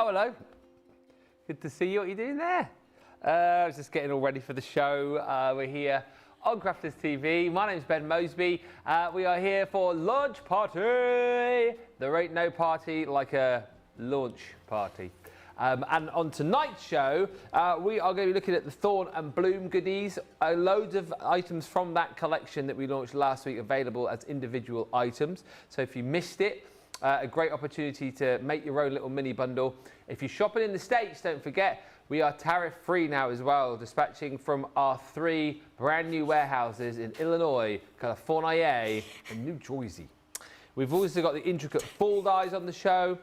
Oh, hello. Good to see you. What are you doing there? I was just getting all ready for the show. We're here on Crafters TV. My name's Ben Moseby. We are here for launch party. There ain't no party like a launch party. And on tonight's show, we are going to be looking at the Thorn and Bloom goodies. Loads of items from that collection that we launched last week available as individual items. So if you missed it, a great opportunity to make your own little mini bundle. If you're shopping in the States, don't forget, we are tariff-free now as well, dispatching from our 3 brand new warehouses in Illinois, California, and New Jersey. We've also got the intricate fall dies on the show.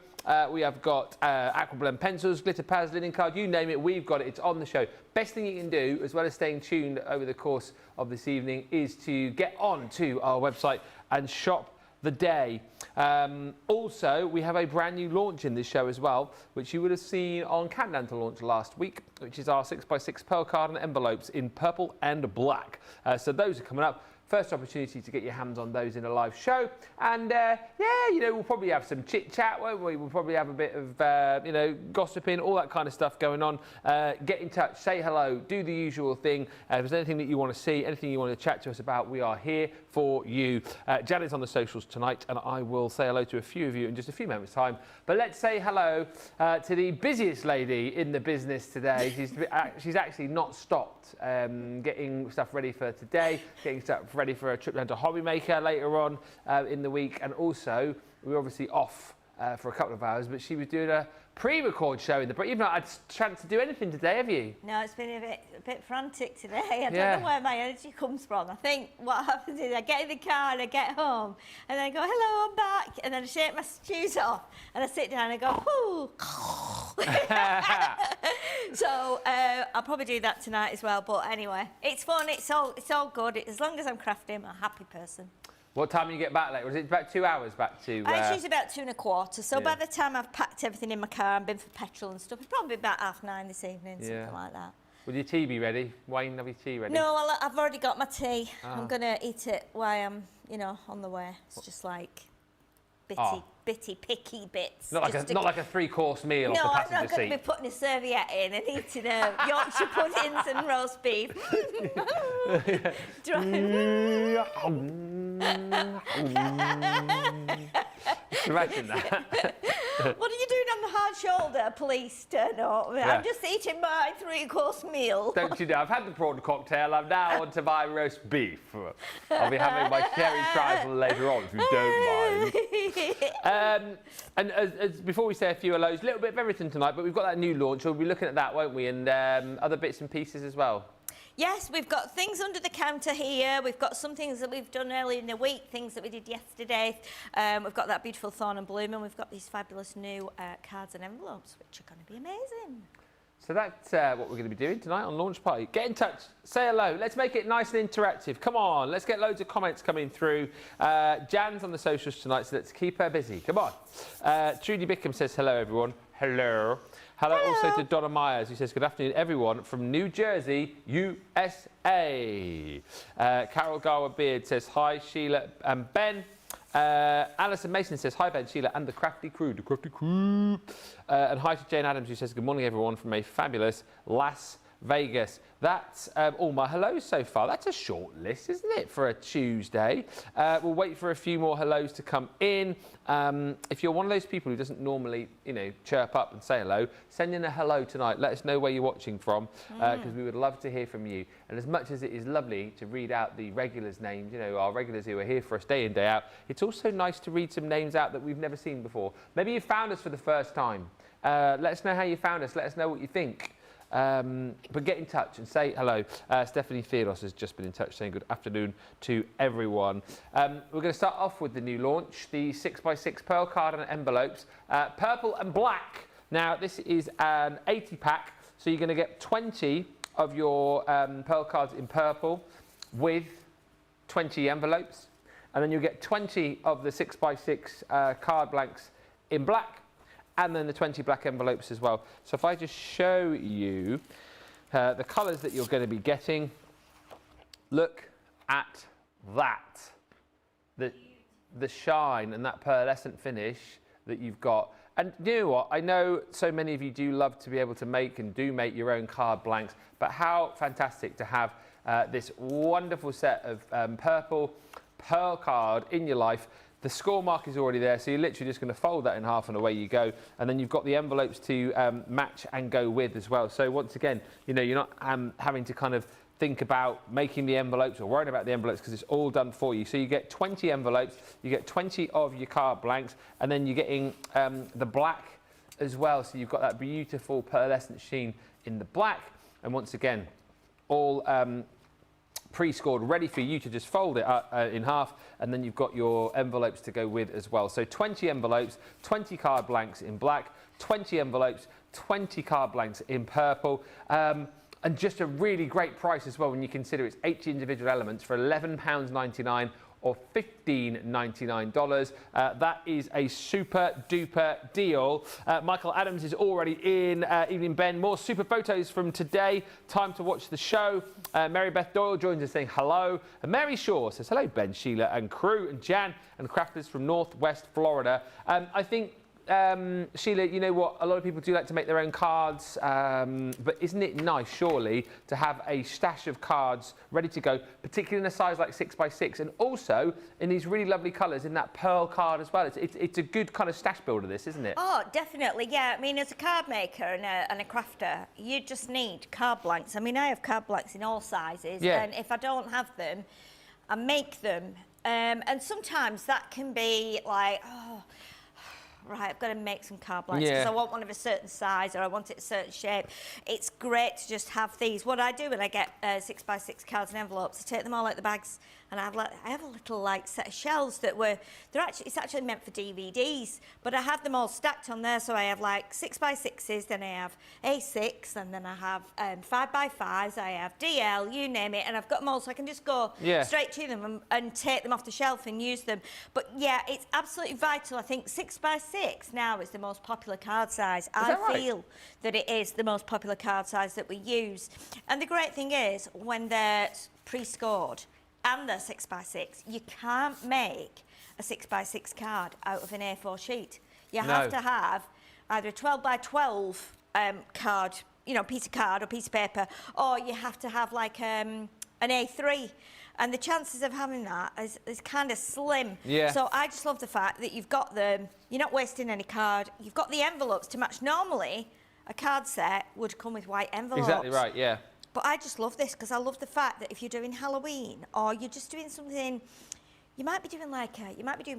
We have got aquablend pencils, glitter pads, linen card, you name it, we've got it. It's on the show. Best thing you can do, as well as staying tuned over the course of this evening, is to get on to our website and shop the day. Also, we have a brand new launch in this show as well, which you would have seen on Countdown to Launch last week, which is our 6x6 pearl card and envelopes in purple and black. So those are coming up. First opportunity to get your hands on those in a live show. And yeah, you know, we'll probably have some chit chat, won't we? We'll probably have a bit of, you know, gossiping, all that kind of stuff going on. Get in touch, say hello, do the usual thing. If there's anything that you want to see, anything you want to chat to us about, we are here for you. Janet's on the socials tonight, and I will say hello to a few of you in just a few moments' time. But let's say hello to the busiest lady in the business today. She's actually not stopped getting stuff ready for today, getting stuff ready for a trip down to Hobbymaker later on in the week, and also we're obviously off for a couple of hours, but she was doing a pre-record show in the break. You've not had a chance to do anything today, have you? No, it's been a bit frantic today. I don't know where my energy comes from. I think what happens is I get in the car and I get home and then I go, hello, I'm back, and then I shake my shoes off and I sit down and I go, whoo. So I'll probably do that tonight as well, but anyway, it's fun, it's all good. As long as I'm crafting, I'm a happy person. What time do you get back later? Was it about 2 hours back to... It's usually about 2 1/4. So by the time I've packed everything in my car and been for petrol and stuff, it's probably about 9:30 this evening, something like that. Will your tea be ready? Wayne, have your tea ready? No, I've already got my tea. I'm going to eat it while I'm, you know, on the way. It's just like bitty, picky bits. Not like a 3-course meal off the passenger seat. No, I'm not going to be putting a serviette in and eating Yorkshire puddings and roast beef. Imagine that. What are you doing on the hard shoulder? Police turn up. I'm just eating my 3-course meal. Don't you know? I've had the prawn cocktail. I'm now on to my roast beef. I'll be having my cherry trifle later on, if you don't mind. And as before we say a few hellos, a little bit of everything tonight, but we've got that new launch. We'll be looking at that, won't we? And other bits and pieces as well. Yes, we've got things under the counter here. We've got some things that we've done earlier in the week, things that we did yesterday. We've got that beautiful Thorn and Bloom, and we've got these fabulous new cards and envelopes, which are going to be amazing. So that's what we're going to be doing tonight on Launch Party. Get in touch, say hello. Let's make it nice and interactive. Come on, let's get loads of comments coming through. Jan's on the socials tonight, so let's keep her busy. Come on. Trudy Bickham says hello, everyone. Hello. Hello also to Donna Myers, who says, good afternoon, everyone, from New Jersey, USA. Carol Garwood-Beard says, hi, Sheila and Ben. Alison Mason says, hi, Ben, Sheila, and the crafty crew. And hi to Jane Adams, who says, good morning, everyone, from a fabulous Las Vegas. That's all my hellos so far. That's a short list, isn't it, for a Tuesday? We'll wait for a few more hellos to come in. If you're one of those people who doesn't normally, you know, chirp up and say hello, send in a hello tonight. Let us know where you're watching from, because we would love to hear from you. And as much as it is lovely to read out the regulars' names, you know, our regulars who are here for us day in, day out, it's also nice to read some names out that we've never seen before. Maybe you found us for the first time. Let us know how you found us. Let us know what you think. But get in touch and say hello. Stephanie Theodos has just been in touch saying good afternoon to everyone. We're going to start off with the new launch, the 6x6 pearl card and envelopes, purple and black. Now, this is an 80 pack, so you're going to get 20 of your pearl cards in purple with 20 envelopes, and then you'll get 20 of the 6x6 card blanks in black, and then the 20 black envelopes as well. So if I just show you the colours that you're going to be getting, look at that. The shine and that pearlescent finish that you've got. And you know what? I know so many of you do love to be able to make and do make your own card blanks, but how fantastic to have this wonderful set of purple pearl card in your life. The score mark is already there, so you're literally just going to fold that in half and away you go. And then you've got the envelopes to match and go with as well. So once again, you know, you're not having to kind of think about making the envelopes or worrying about the envelopes because it's all done for you. So you get 20 envelopes, you get 20 of your card blanks, and then you're getting the black as well. So you've got that beautiful pearlescent sheen in the black. And once again, all pre-scored, ready for you to just fold it in half, and then you've got your envelopes to go with as well. So 20 envelopes, 20 card blanks in black, 20 envelopes, 20 card blanks in purple, and just a really great price as well when you consider it's 80 individual elements for £11.99 or $15.99. That is a super duper deal. Michael Adams is already in. Evening, Ben. More super photos from today. Time to watch the show. Mary Beth Doyle joins us saying hello. And Mary Shaw says hello, Ben, Sheila and crew. And Jan and crafters from Northwest Florida. I think Sheila, you know what? A lot of people do like to make their own cards, but isn't it nice, surely, to have a stash of cards ready to go, particularly in a size like 6x6, and also in these really lovely colours in that pearl card as well. It's a good kind of stash builder, this, isn't it? Oh, definitely, yeah. I mean, as a card maker and a crafter, you just need card blanks. I mean, I have card blanks in all sizes, and if I don't have them, I make them. And sometimes that can be like, oh, right, I've got to make some card blanks because I want one of a certain size or I want it a certain shape. It's great to just have these. What I do when I get 6x6 cards and envelopes, I take them all out the bags, and I have a little like set of shelves that it's actually meant for DVDs, but I have them all stacked on there. So I have like 6x6s, then I have A6, and then I have 5x5s, I have DL, you name it, and I've got them all, so I can just go straight to them and take them off the shelf and use them. But yeah, it's absolutely vital. I think 6x6 now is the most popular card size. I feel that it is the most popular card size that we use. And the great thing is, when they're pre-scored and they're 6x6, you can't make a 6x6 card out of an A4 sheet. You have to have either a 12x12 card, you know, piece of card or piece of paper, or you have to have like an A3. And the chances of having that is kind of slim. Yeah. So I just love the fact that you've got them, you're not wasting any card, you've got the envelopes to match. Normally, a card set would come with white envelopes. Exactly right, yeah. But I just love this because I love the fact that if you're doing Halloween or you're just doing something, you might be doing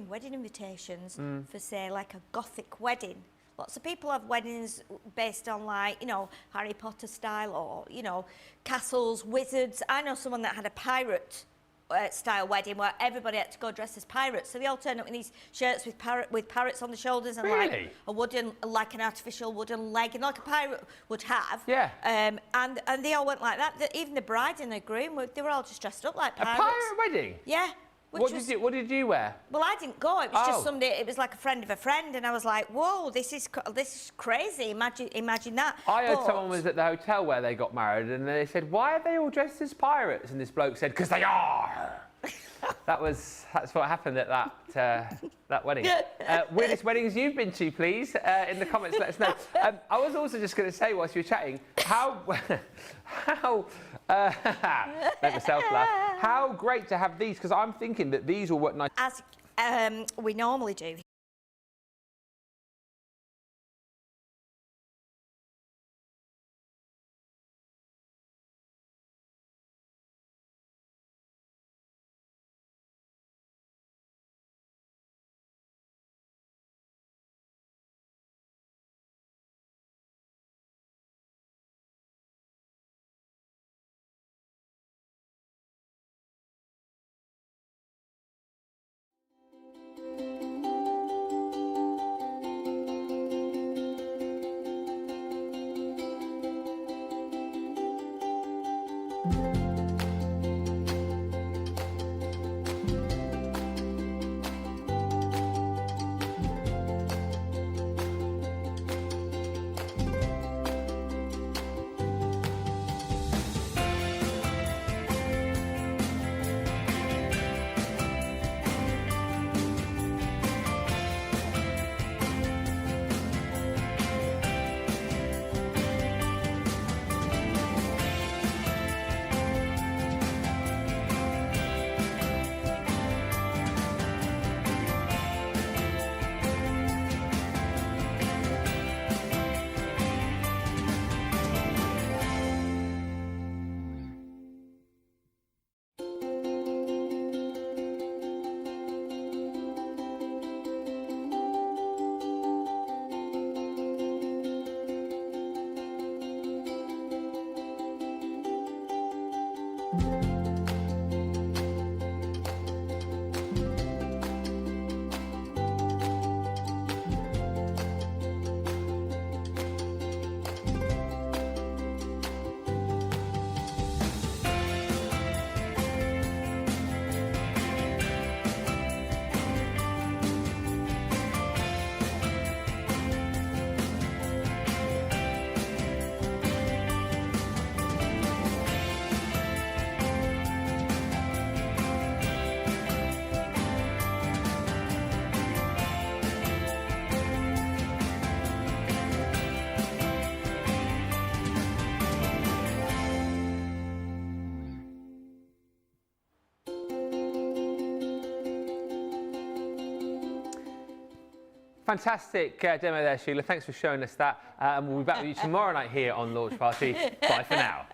wedding invitations for, say, like a gothic wedding. Lots of people have weddings based on, like, you know, Harry Potter style or, you know, castles, wizards. I know someone that had a pirate style wedding where everybody had to go dressed as pirates. So they all turned up in these shirts with parrots on the shoulders and like a wooden, like an artificial wooden leg, and like a pirate would have. Yeah. And they all went like that. Even the bride and the groom, they were all just dressed up like pirates. A pirate wedding? Yeah. What did you wear? Well, I didn't go. It was just somebody. It was like a friend of a friend, and I was like, "Whoa, this is crazy! Imagine that." I heard someone was at the hotel where they got married, and they said, "Why are they all dressed as pirates?" And this bloke said, "Because they are." That's what happened at that wedding. Weirdest weddings you've been to, please, in the comments, let us know. I was also just going to say, whilst you were chatting, how make myself laugh. How great to have these, because I'm thinking that these will work nice. As we normally do. Fantastic demo there, Sheila. Thanks for showing us that. And we'll be back with you tomorrow night here on Launch Party. Bye for now.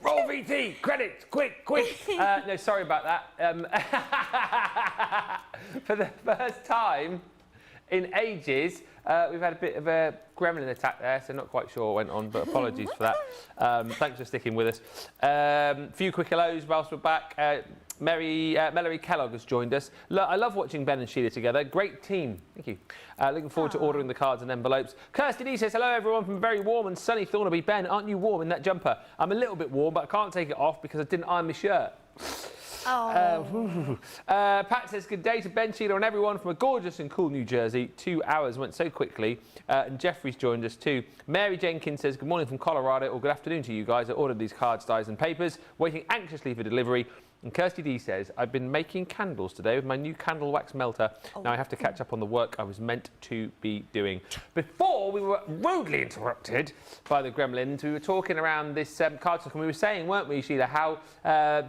Roll VT, credits, quick. No, sorry about that. For the first time in ages, we've had a bit of a gremlin attack there, so not quite sure what went on, but apologies for that. Thanks for sticking with us. Few quick hellos whilst we're back. Melody Kellogg has joined us. I love watching Ben and Sheila together. Great team. Thank you. Looking forward to ordering the cards and envelopes. Kirsty D says, hello everyone from very warm and sunny Thornaby. Ben, aren't you warm in that jumper? I'm a little bit warm, but I can't take it off because I didn't iron my shirt. Oh. Pat says, good day to Ben, Sheila and everyone from a gorgeous and cool New Jersey. 2 hours went so quickly. And Jeffrey's joined us too. Mary Jenkins says, good morning from Colorado, or good afternoon to you guys. I ordered these cards, dies and papers, waiting anxiously for delivery. And Kirsty D says, I've been making candles today with my new candle wax melter. Now I have to catch up on the work I was meant to be doing. Before we were rudely interrupted by the gremlins, we were talking around this card stock, and we were saying, weren't we, Sheila, how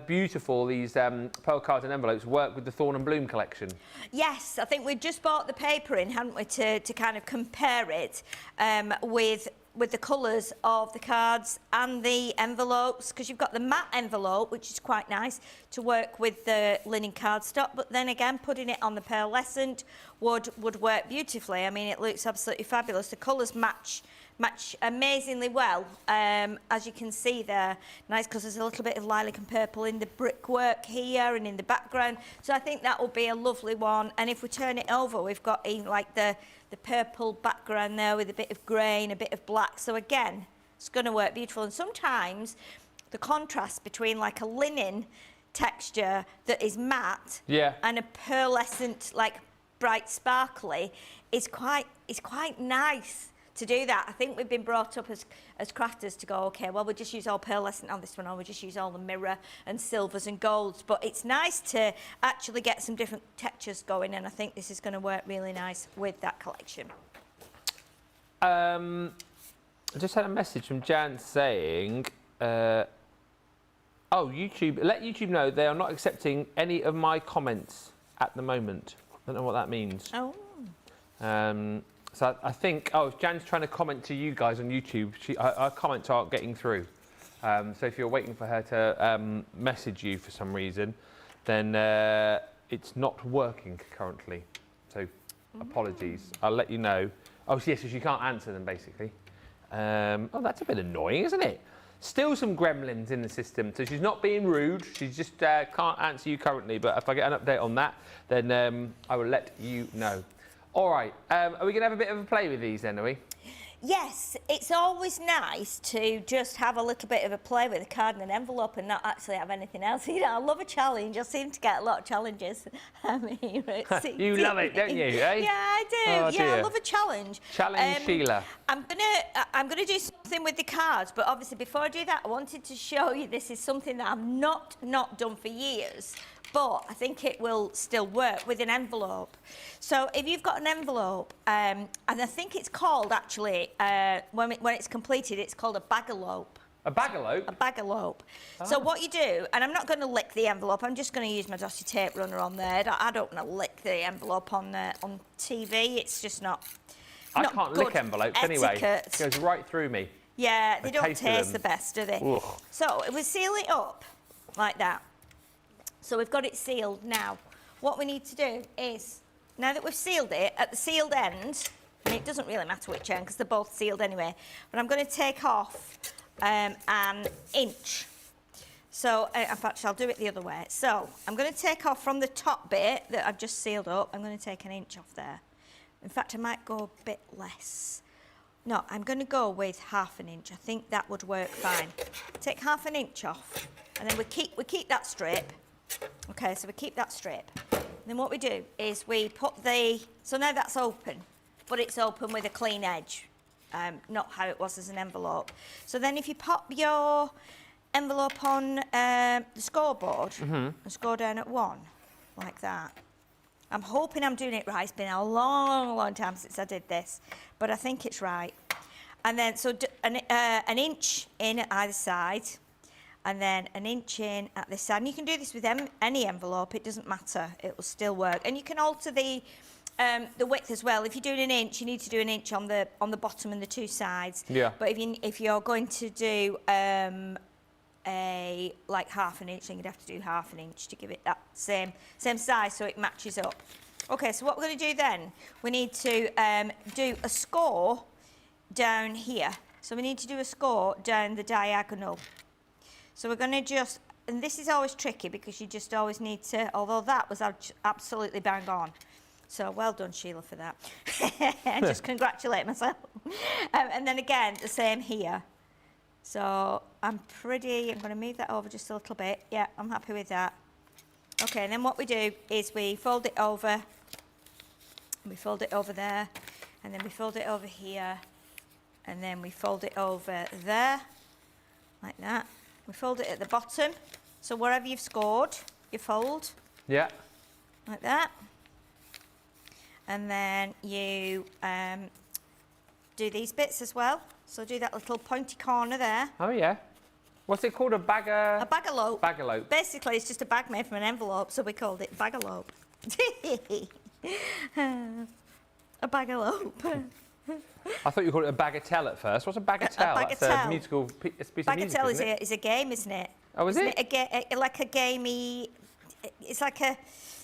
beautiful these pearl cards and envelopes work with the Thorn and Bloom collection. Yes, I think we just bought the paper in, hadn't we, to kind of compare it with the colours of the cards and the envelopes, because you've got the matte envelope, which is quite nice to work with the linen cardstock, but then again putting it on the pearlescent would work beautifully. I mean, it looks absolutely fabulous. The colours match amazingly well, as you can see there. Nice, because there's a little bit of lilac and purple in the brickwork here and in the background, so I think that will be a lovely one. And if we turn it over, we've got even like the purple background there with a bit of grey and a bit of black. So again, it's going to work beautiful. And sometimes the contrast between like a linen texture that is matte and a pearlescent, like bright sparkly, is quite nice to do that. I think we've been brought up as crafters to go, okay, well, we'll just use all pearlescent on this one, or we'll just use all the mirror and silvers and golds. But it's nice to actually get some different textures going, and I think this is going to work really nice with that collection. I just had a message from Jan saying, YouTube, let YouTube know they are not accepting any of my comments at the moment. I don't know what that means. Oh. So I think, Jan's trying to comment to you guys on YouTube. Her comments aren't getting through. So if you're waiting for her to message you for some reason, then it's not working currently. So apologies. I'll let you know. Oh, yes, so she can't answer them, basically. That's a bit annoying, isn't it? Still some gremlins in the system. So she's not being rude. She just can't answer you currently. But if I get an update on that, then I will let you know. All right, are we going to have a bit of a play with these then, are we? Yes, it's always nice to just have a little bit of a play with a card and an envelope and not actually have anything else. You know, I love a challenge. I seem to get a lot of challenges. I mean, you love it, don't you? Eh? Yeah, I do. Oh, yeah, I love a challenge. Challenge Sheila. I'm gonna do something with the cards, but obviously before I do that, I wanted to show you this is something that I've not done for years. But I think it will still work with an envelope. So if you've got an envelope, and I think it's called actually, when it's completed, it's called a bagalope. A bagalope? A bagalope. Oh. So what you do, and I'm not going to lick the envelope, I'm just going to use my dotty tape runner on there. I don't want to lick the envelope on TV, it's just not I can't lick envelopes etiquette. Anyway. It goes right through me. Yeah, they don't taste the best, do they? Ugh. So if we seal it up like that, so we've got it sealed now. What we need to do is, now that we've sealed it, at the sealed end, and it doesn't really matter which end because they're both sealed anyway, but I'm going to take off an inch. So, in fact, I'll do it the other way. So, I'm going to take off from the top bit that I've just sealed up, I'm going to take an inch off there. In fact, I might go a bit less. No, I'm going to go with half an inch. I think that would work fine. Take half an inch off, and then we keep that strip. Okay, so we keep that strip. Then what we do is we put so now that's open, but it's open with a clean edge, not how it was as an envelope. So then if you pop your envelope on the scoreboard and score down at 1, like that. I'm hoping I'm doing it right. It's been a long time since I did this, but I think it's right. And then, so an inch in at either side. and then an inch in at this side. And you can do this with any envelope, it doesn't matter, it will still work. And you can alter the width as well. If you're doing an inch, you need to do an inch on the bottom and the two sides. Yeah. But if you're going to do like half an inch, then you'd have to do half an inch to give it that same size so it matches up. Okay, so what we're going to do then, we need to do a score down here. So we need to do a score down the diagonal. So we're going to just, and this is always tricky because you just always need to, although that was absolutely bang on. So well done, Sheila, for that. Just congratulate myself. And then again, the same here. So I'm going to move that over just a little bit. Yeah, I'm happy with that. Okay, and then what we do is we fold it over. We fold it over there. And then we fold it over here. And then we fold it over there. Like that. We fold it at the bottom. So wherever you've scored, you fold. Yeah. Like that. And then you do these bits as well. So do that little pointy corner there. Oh, yeah. What's it called? A bagalope? A bagalope. Bagalope. Basically, it's just a bag made from an envelope, so we called it bagalope. A bagalope. I thought you called it a bagatelle at first. What's a bagatelle? A bagatelle. That's a musical piece of music, Bagatelle isn't it? is a game, isn't it? Oh, is it? Like a gamey... It's like a...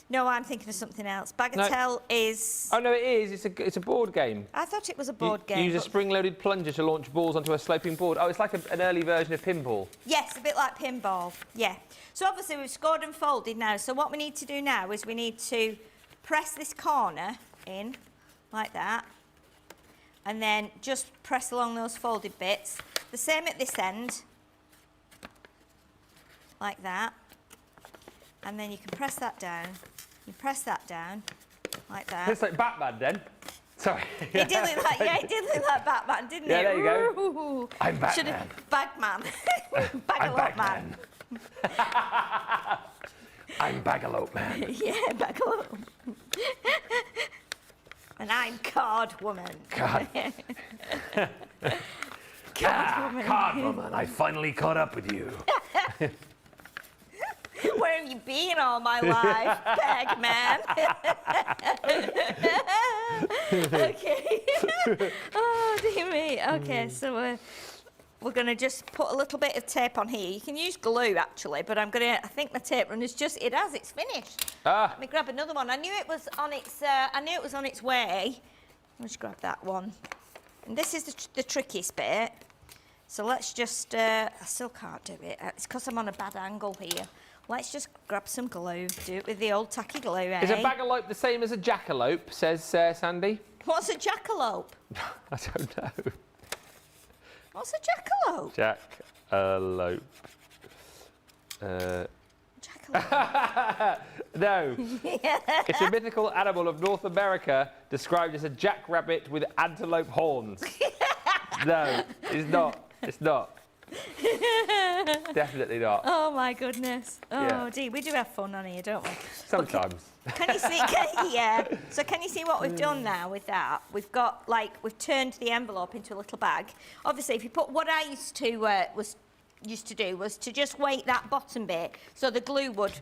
No, I'm thinking of something else. Bagatelle is... Oh, no, it is. It's a board game. I thought it was a board game. You use a spring-loaded plunger to launch balls onto a sloping board. Oh, it's like an early version of pinball. Yes, a bit like pinball, yeah. So obviously we've scored and folded now. So what we need to do now is we need to press this corner in, like that. And then just press along those folded bits. The same at this end, like that. And then you can press that down. You press that down, like that. It's like Batman then. Sorry. It did look like, yeah, it did look like Batman, didn't it? Yeah, there you go. Ooh. I'm Batman. Bagman. I'm Bagalope man. I'm Bagalope man. Yeah, Bagalope. And I'm Card Woman. God. Card Woman. Card Woman, I finally caught up with you. Where have you been all my life, Bagman? Okay. Oh, dear me. Okay, so we're going to just put a little bit of tape on here. You can use glue, actually, but I think the tape run is just, it's finished. Let me grab another one. I knew it was on its way. Let's grab that one. And this is the trickiest bit. So let's just, I still can't do it. It's because I'm on a bad angle here. Let's just grab some glue. Do it with the old tacky glue, eh? Is a bagalope the same as a jackalope, says Sandy? What's a jackalope? I don't know. What's a jackalope? Jackalope. Jackalope. No. It's a mythical animal of North America described as a jackrabbit with antelope horns. No, it's not. It's not. Definitely not. Oh my goodness. Oh Yeah. dear, we do have fun on here, don't we? Sometimes. Can you see? So can you see what we've done now with that? We've got we've turned the envelope into a little bag. Obviously, if you put what I used to do was to just weight that bottom bit so the glue would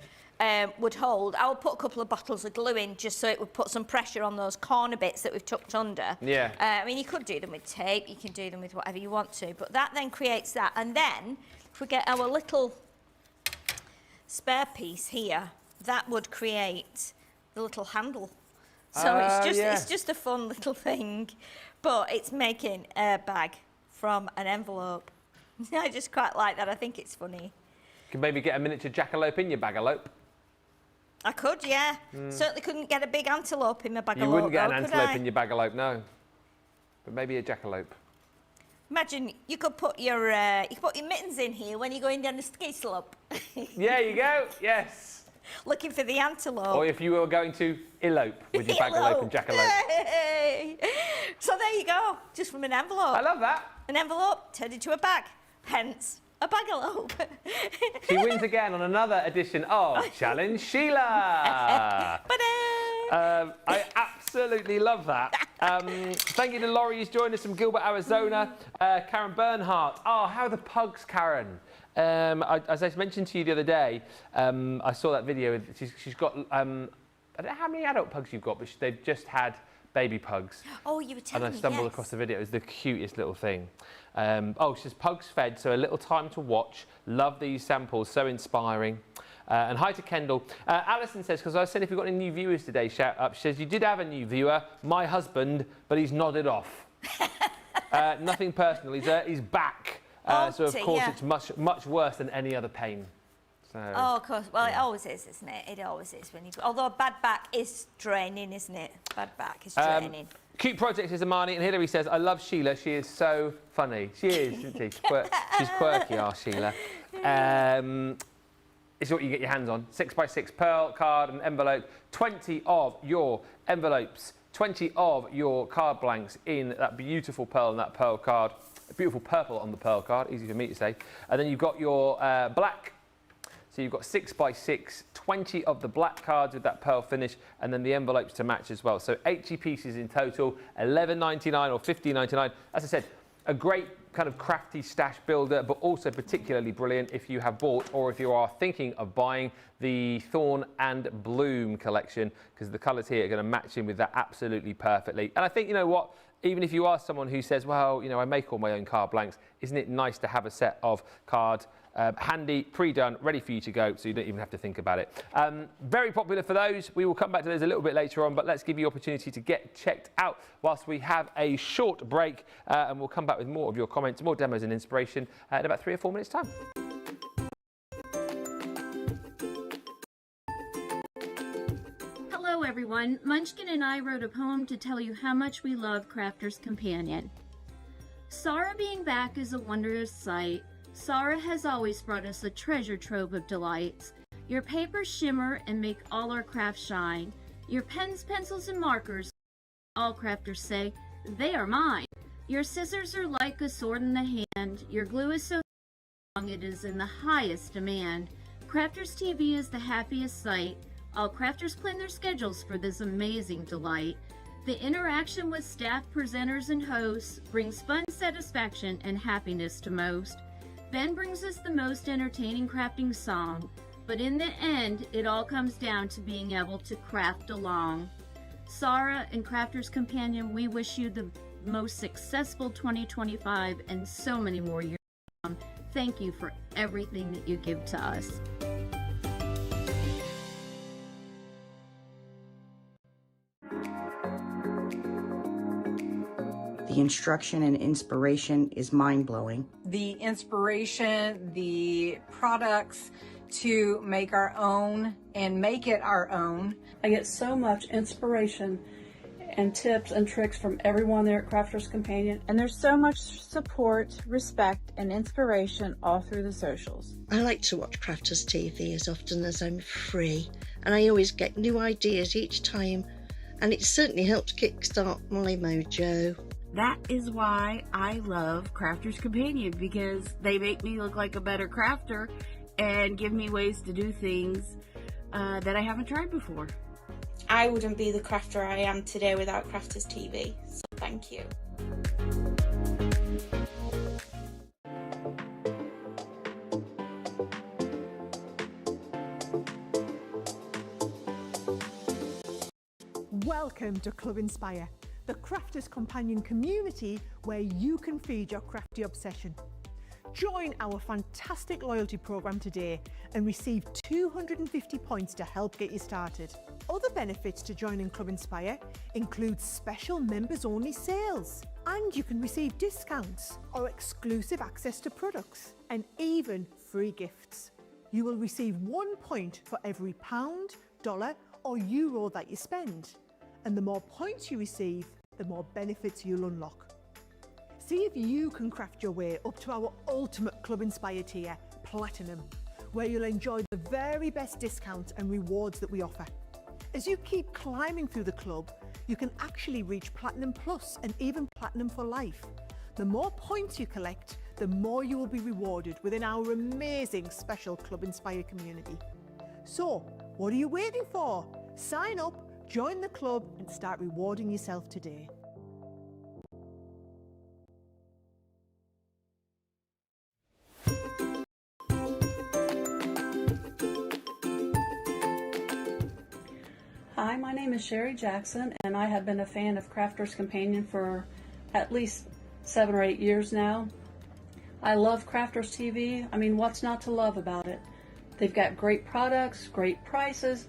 hold. I would put a couple of bottles of glue in just so it would put some pressure on those corner bits that we've tucked under. Yeah. I mean, you could do them with tape, you can do them with whatever you want to, but that then creates that. And then, if we get our little spare piece here, that would create the little handle. So it's just a fun little thing, but it's making a bag from an envelope. I just quite like that. I think it's funny. You can maybe get a miniature jackalope in your bagalope. I could, yeah. Certainly couldn't get a big antelope in my bagalope. You wouldn't get an could antelope I? in your bagalope, no. But maybe a jackalope. Imagine you could put your mittens in here when you're going down the ski slope. Yeah, you go. Yes. Looking for the antelope. Or if you were going to elope with your bagalope and jackalope. Yay! So there you go, just from an envelope. I love that. An envelope turned into a bag, hence a bagalope. She wins again on another edition of Challenge Sheila. Ba-da! I absolutely love that. Thank you to Laurie who's joined us from Gilbert, Arizona. Karen Bernhardt. Oh, how are the pugs, Karen? As I mentioned to you the other day, I saw that video. She's got, I don't know how many adult pugs you've got, but they've just had baby pugs. Oh, you were telling me, And I stumbled across the video. It was the cutest little thing. She says, pugs fed, so a little time to watch. Love these samples, so inspiring. And hi to Kendall. Alison says, because I said if we've got any new viewers today, shout up. She says, you did have a new viewer, my husband, but he's nodded off. Nothing personal, he's back. So of course it's much worse than any other pain. So, of course. Well, it always is, isn't it? It always is. Although a bad back is draining, isn't it? Bad back is draining. Cute project is Amani, and Hilary says, I love Sheila. She is so funny. She is, isn't she? She's quirky, our Sheila. It's what you get your hands on. 6x6 pearl card and envelope. 20 of your envelopes, 20 of your card blanks in that beautiful pearl and that pearl card. A beautiful purple on the pearl card, easy for me to say. And then you've got your black. So you've got 6x6, 20 of the black cards with that pearl finish, and then the envelopes to match as well. So 80 pieces in total, $11.99 or $15.99. As I said, a great kind of crafty stash builder, but also particularly brilliant if you have bought or if you are thinking of buying the Thorn and Bloom collection, because the colours here are going to match in with that absolutely perfectly. And I think, you know what, even if you are someone who says, well, you know, I make all my own card blanks, isn't it nice to have a set of cards handy, pre-done, ready for you to go, so you don't even have to think about it. Very popular for those. We will come back to those a little bit later on, but let's give you the opportunity to get checked out whilst we have a short break, and we'll come back with more of your comments, more demos and inspiration in about 3 or 4 minutes' time. Hello everyone, Munchkin and I wrote a poem to tell you how much we love Crafter's Companion. Sara being back is a wondrous sight. Sara has always brought us a treasure trove of delights. Your papers shimmer and make all our crafts shine. Your pens, pencils, and markers, all crafters say, they are mine. Your scissors are like a sword in the hand. Your glue is so strong it is in the highest demand. Crafters TV is the happiest sight. All crafters plan their schedules for this amazing delight. The interaction with staff, presenters, and hosts brings fun, satisfaction, and happiness to most. Ben brings us the most entertaining crafting song, but in the end, it all comes down to being able to craft along. Sara and Crafter's Companion, we wish you the most successful 2025 and so many more years to come. Thank you for everything that you give to us. The instruction and inspiration is mind-blowing. The inspiration, the products to make our own and make it our own. I get so much inspiration and tips and tricks from everyone there at Crafter's Companion. And there's so much support, respect, and inspiration all through the socials. I like to watch Crafters TV as often as I'm free, and I always get new ideas each time, and it certainly helps kickstart my mojo. That is why I love Crafter's Companion, because they make me look like a better crafter and give me ways to do things that I haven't tried before. I wouldn't be the crafter I am today without Crafters TV, so thank you. Welcome to Club Inspire, the Crafters Companion community where you can feed your crafty obsession. Join our fantastic loyalty program today and receive 250 points to help get you started. Other benefits to joining Club Inspire include special members-only sales, and you can receive discounts or exclusive access to products, and even free gifts. You will receive 1 point for every pound, dollar or euro that you spend. And the more points you receive, the more benefits you'll unlock. See if you can craft your way up to our ultimate Club Inspire tier, Platinum, where you'll enjoy the very best discounts and rewards that we offer. As you keep climbing through the club, you can actually reach Platinum Plus and even Platinum for life. The more points you collect, the more you will be rewarded within our amazing special Club Inspire community. So, what are you waiting for? Sign up, join the club and start rewarding yourself today. name is Sherry Jackson, and I have been a fan of Crafters Companion for at least 7 or 8 years now. I love Crafters TV. I mean, what's not to love about it? They've got great products, great prices,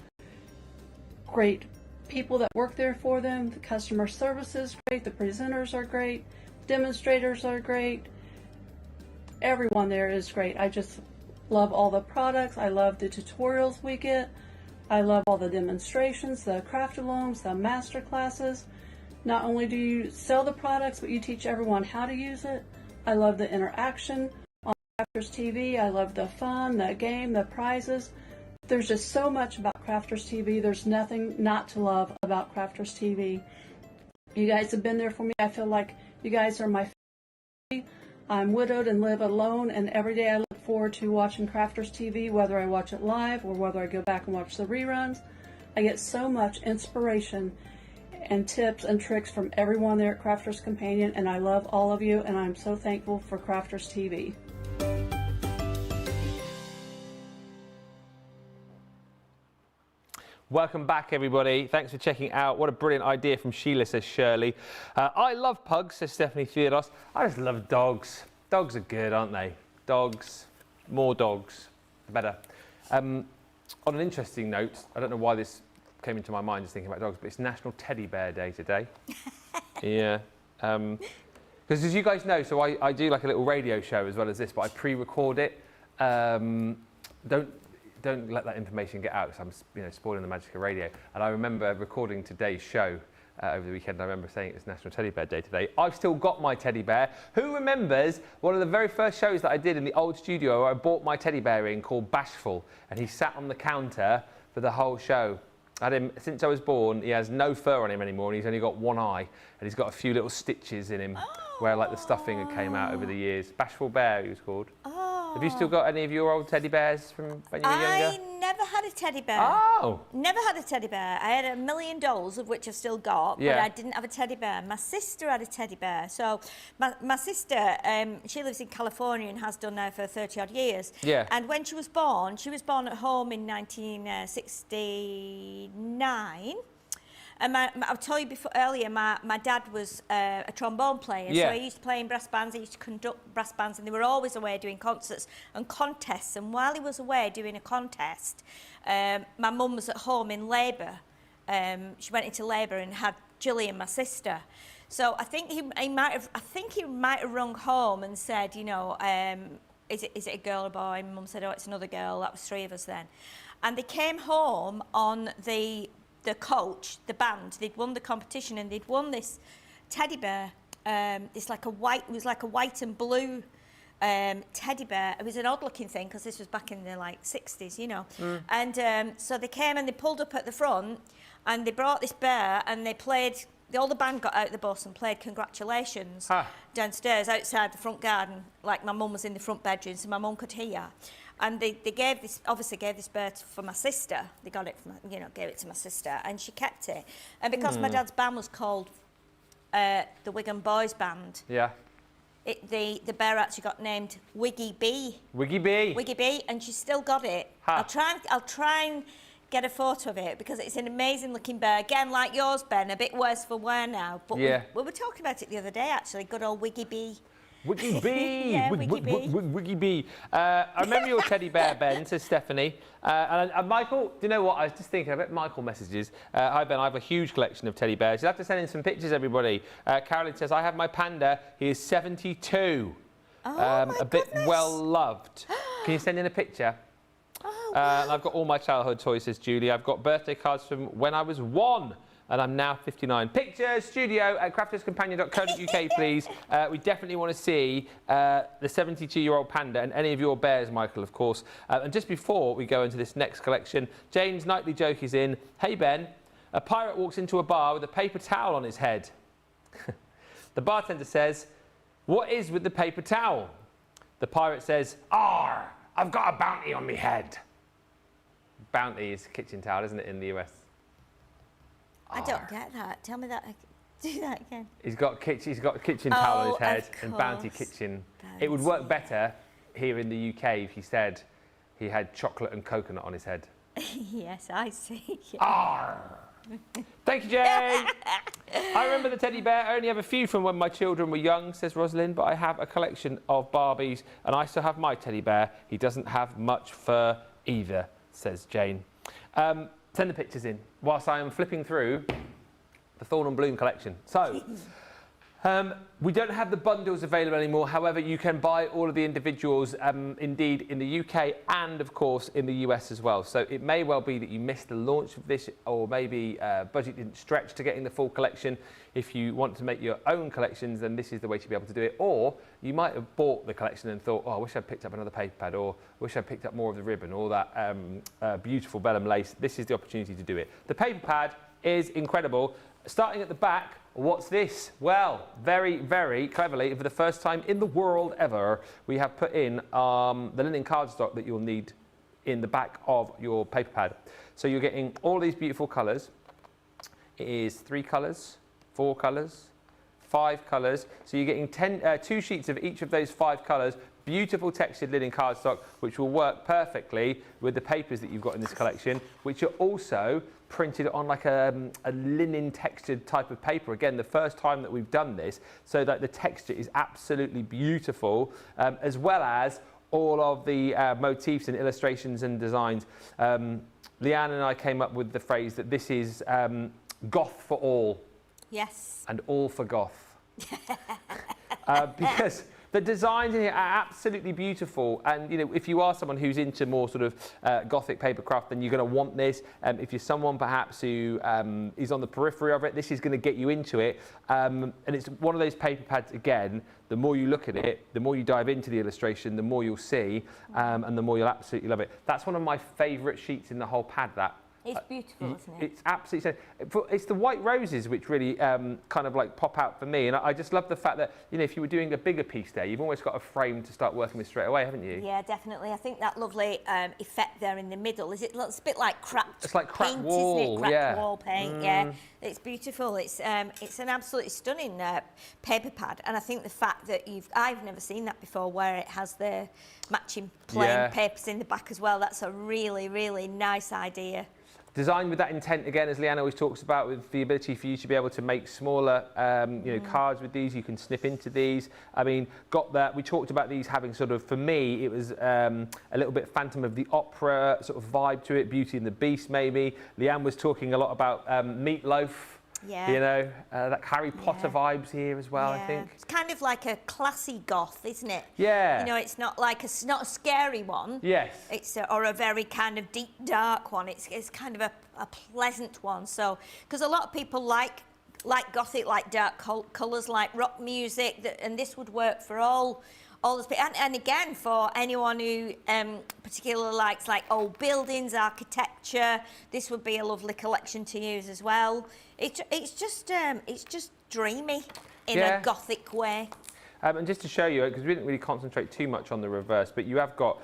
great people that work there for them. The customer service is great. The presenters are great. Demonstrators are great. Everyone there is great. I just love all the products. I love the tutorials we get. I love all the demonstrations, the craft-alongs, the master classes. Not only do you sell the products, but you teach everyone how to use it. I love the interaction on Crafters TV. I love the fun, the game, the prizes. There's just so much about Crafters TV. There's nothing not to love about Crafters TV. You guys have been there for me. I feel like you guys are my family. I'm widowed and live alone, and every day I look forward to watching Crafters TV, whether I watch it live or whether I go back and watch the reruns. I get so much inspiration and tips and tricks from everyone there at Crafters Companion, and I love all of you, and I'm so thankful for Crafters TV. Welcome back, everybody. Thanks for checking out. What a brilliant idea from Sheila, says Shirley. I love pugs, says Stephanie Theodos. I just love dogs. Dogs are good, aren't they? Dogs, more dogs, the better. On an interesting note, I don't know why this came into my mind just thinking about dogs, but it's National Teddy Bear Day today. Yeah. Because as you guys know, so I do like a little radio show as well as this, but I pre-record it. Don't let that information get out, because I'm spoiling the magic of radio. And I remember recording today's show over the weekend. I remember saying it's National Teddy Bear Day today. I've still got my teddy bear. Who remembers one of the very first shows that I did in the old studio where I bought my teddy bear in, called Bashful, and he sat on the counter for the whole show. I had him since I was born. He has no fur on him anymore, and he's only got one eye, and he's got a few little stitches in him where like the stuffing had came out over the years. Bashful Bear, he was called. Have you still got any of your old teddy bears from when you were younger? I never had a teddy bear. Oh! Never had a teddy bear. I had a million dolls, of which I've still got, but I didn't have a teddy bear. My sister had a teddy bear. So my sister, she lives in California and has done now for 30 odd years. Yeah. And when she was born at home in 1969. And I've told you earlier, my dad was a trombone player, so he used to play in brass bands, he used to conduct brass bands, and they were always away doing concerts and contests. And while he was away doing a contest, my mum was at home in labour. She went into labour and had Gillian, my sister. So I think he might have rung home and said, you know, is it a girl or a boy? And Mum said, oh, it's another girl. That was 3 of us then. And they came home on the coach, the band. They'd won the competition and they'd won this teddy bear. It was like a white and blue teddy bear. It was an odd looking thing because this was back in the like 60s, you know. And so they came and they pulled up at the front and they brought this bear and they played. All the band got out of the bus and played Congratulations downstairs outside the front garden. Like my mum was in the front bedroom, so my mum could hear. And they obviously gave this bear for my sister. They got it from, gave it to my sister, and she kept it. And because my dad's band was called the Wigan Boys Band, the bear actually got named Wiggy B. Wiggy B. Wiggy B, and she's still got it. I'll try and get a photo of it because it's an amazing looking bear. Again, like yours, Ben, a bit worse for wear now. But we were talking about it the other day, actually. Good old Wiggy B. Wiggy B! Wiggy B. Wiggy B. I remember your teddy bear, Ben, says Stephanie. And Michael, do you know what? I was just thinking, I bet Michael messages. Hi, Ben, I have a huge collection of teddy bears. You'll have to send in some pictures, everybody. Carolyn says, I have my panda. He is 72. A bit well-loved. Can you send in a picture? Oh, wow. And I've got all my childhood toys, says Julie. I've got birthday cards from when I was 1. And I'm now 59. Pictures, studio at crafterscompanion.co.uk, please. We definitely want to see the 72-year-old panda and any of your bears, Michael, of course. And just before we go into this next collection, Jane's nightly joke is in. Hey, Ben, a pirate walks into a bar with a paper towel on his head. The bartender says, what is with the paper towel? The pirate says, "Arr, I've got a bounty on me head." Bounty is kitchen towel, isn't it, in the US? I don't get that. Tell me that. Do that again. He's got a kitchen towel on his head and bounty kitchen. Bounty. It would work better here in the UK if he said he had chocolate and coconut on his head. Yes, I see. Arr! Thank you, Jane. I remember the teddy bear. I only have a few from when my children were young, says Rosalind, but I have a collection of Barbies, and I still have my teddy bear. He doesn't have much fur either, says Jane. Send the pictures in whilst I am flipping through the Thorn and Bloom collection. So, we don't have the bundles available anymore. However, you can buy all of the individuals, indeed, in the UK and, of course, in the US as well. So it may well be that you missed the launch of this, or maybe budget didn't stretch to getting the full collection. If you want to make your own collections, then this is the way to be able to do it. Or you might have bought the collection and thought, oh, I wish I'd picked up another paper pad, or wish I'd picked up more of the ribbon, or that beautiful vellum lace. This is the opportunity to do it. The paper pad is incredible. Starting at the back, what's this? Well, very, very cleverly, for the first time in the world ever, we have put in the linen cardstock that you'll need in the back of your paper pad. So you're getting all these beautiful colours. It is 3 colours, 4 colours, 5 colours. So you're getting 2 sheets of each of those 5 colours. Beautiful textured linen cardstock, which will work perfectly with the papers that you've got in this collection, which are also printed on like a linen textured type of paper. Again, the first time that we've done this, so that the texture is absolutely beautiful, as well as all of the motifs and illustrations and designs. Leanne and I came up with the phrase that this is goth for all. Yes. And all for goth. Because the designs in here are absolutely beautiful, and you know, if you are someone who's into more sort of gothic papercraft, then you're going to want this. If you're someone perhaps who is on the periphery of it, this is going to get you into it. And it's one of those paper pads, again, the more you look at it, the more you dive into the illustration, the more you'll see, and the more you'll absolutely love it. That's one of my favourite sheets in the whole pad, that. It's beautiful, isn't it? It's absolutely, it's the white roses which really kind of like pop out for me, and I just love the fact that, you know, if you were doing a bigger piece there, you've almost got a frame to start working with straight away, haven't you? Yeah, definitely. I think that lovely effect there in the middle, it's a bit like cracked It's like cracked paint, wall, isn't it? Cracked yeah. wall paint, yeah. It's beautiful. It's an absolutely stunning paper pad, and I think the fact that I've never seen that before, where it has the matching plain papers in the back as well. That's a really, really nice idea. Designed with that intent, again, as Leanne always talks about, with the ability for you to be able to make smaller you know, cards with these. You can snip into these. I mean, got that. We talked about these having sort of, for me, it was a little bit Phantom of the Opera sort of vibe to it, Beauty and the Beast maybe. Leanne was talking a lot about Meatloaf. Yeah. You know, that Harry Potter vibes here as well, I think. It's kind of like a classy goth, isn't it? Yeah. You know, it's not like not a scary one. Yes. It's or a very kind of deep, dark one. It's kind of a pleasant one. So, because a lot of people like gothic, like dark colours, like rock music, and this would work for all the and again, for anyone who particularly likes like old buildings, architecture, this would be a lovely collection to use as well. It's just dreamy in a gothic way. And just to show you, because we didn't really concentrate too much on the reverse, but you have got,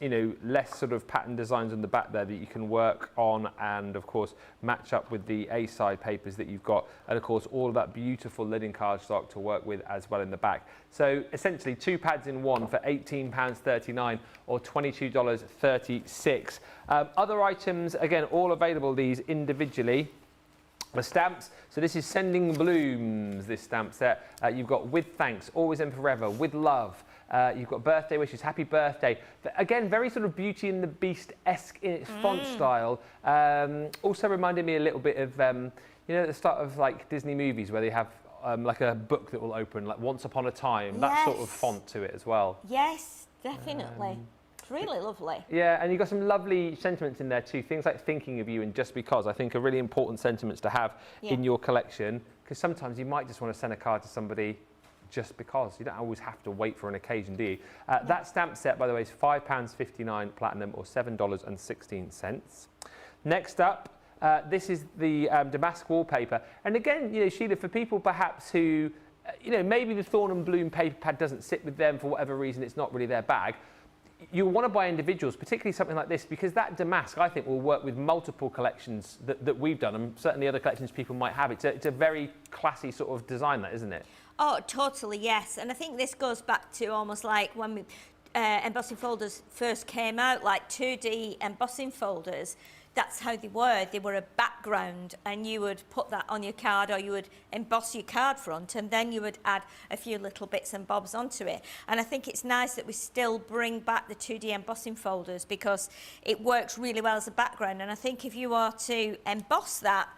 you know, less sort of pattern designs on the back there that you can work on, and of course match up with the A-side papers that you've got, and of course all of that beautiful linen cardstock to work with as well in the back. So essentially 2 pads in one for £18.39 or $22.36. Other items, again, all available, these individually. The stamps, so this is Sending Blooms, this stamp set. You've got With Thanks, Always and Forever, With Love. You've got Birthday Wishes, Happy Birthday. Again, very sort of Beauty and the Beast-esque in its font style. Also reminded me a little bit of, you know, at the start of like Disney movies where they have like a book that will open, like Once Upon a Time, that sort of font to it as well. Yes, definitely. It's really lovely. Yeah, and you've got some lovely sentiments in there too. Things like Thinking of You and Just Because, I think, are really important sentiments to have in your collection, because sometimes you might just want to send a card to somebody just because. You don't always have to wait for an occasion, do you? That stamp set, by the way, is £5.59 platinum or $7.16. Next up, this is the damask wallpaper. And again, you know, Sheila, for people perhaps who, you know, maybe the Thorn and Bloom paper pad doesn't sit with them for whatever reason, it's not really their bag. You'll want to buy individuals, particularly something like this, because that damask, I think, will work with multiple collections that we've done, and certainly other collections people might have. It's a very classy sort of design, that, isn't it? Oh, totally, yes. And I think this goes back to almost like when embossing folders first came out, like 2D embossing folders that's how they were. They were a background, and you would put that on your card, or you would emboss your card front, and then you would add a few little bits and bobs onto it. And I think it's nice that we still bring back the 2D embossing folders, because it works really well as a background. And I think if you are to emboss that,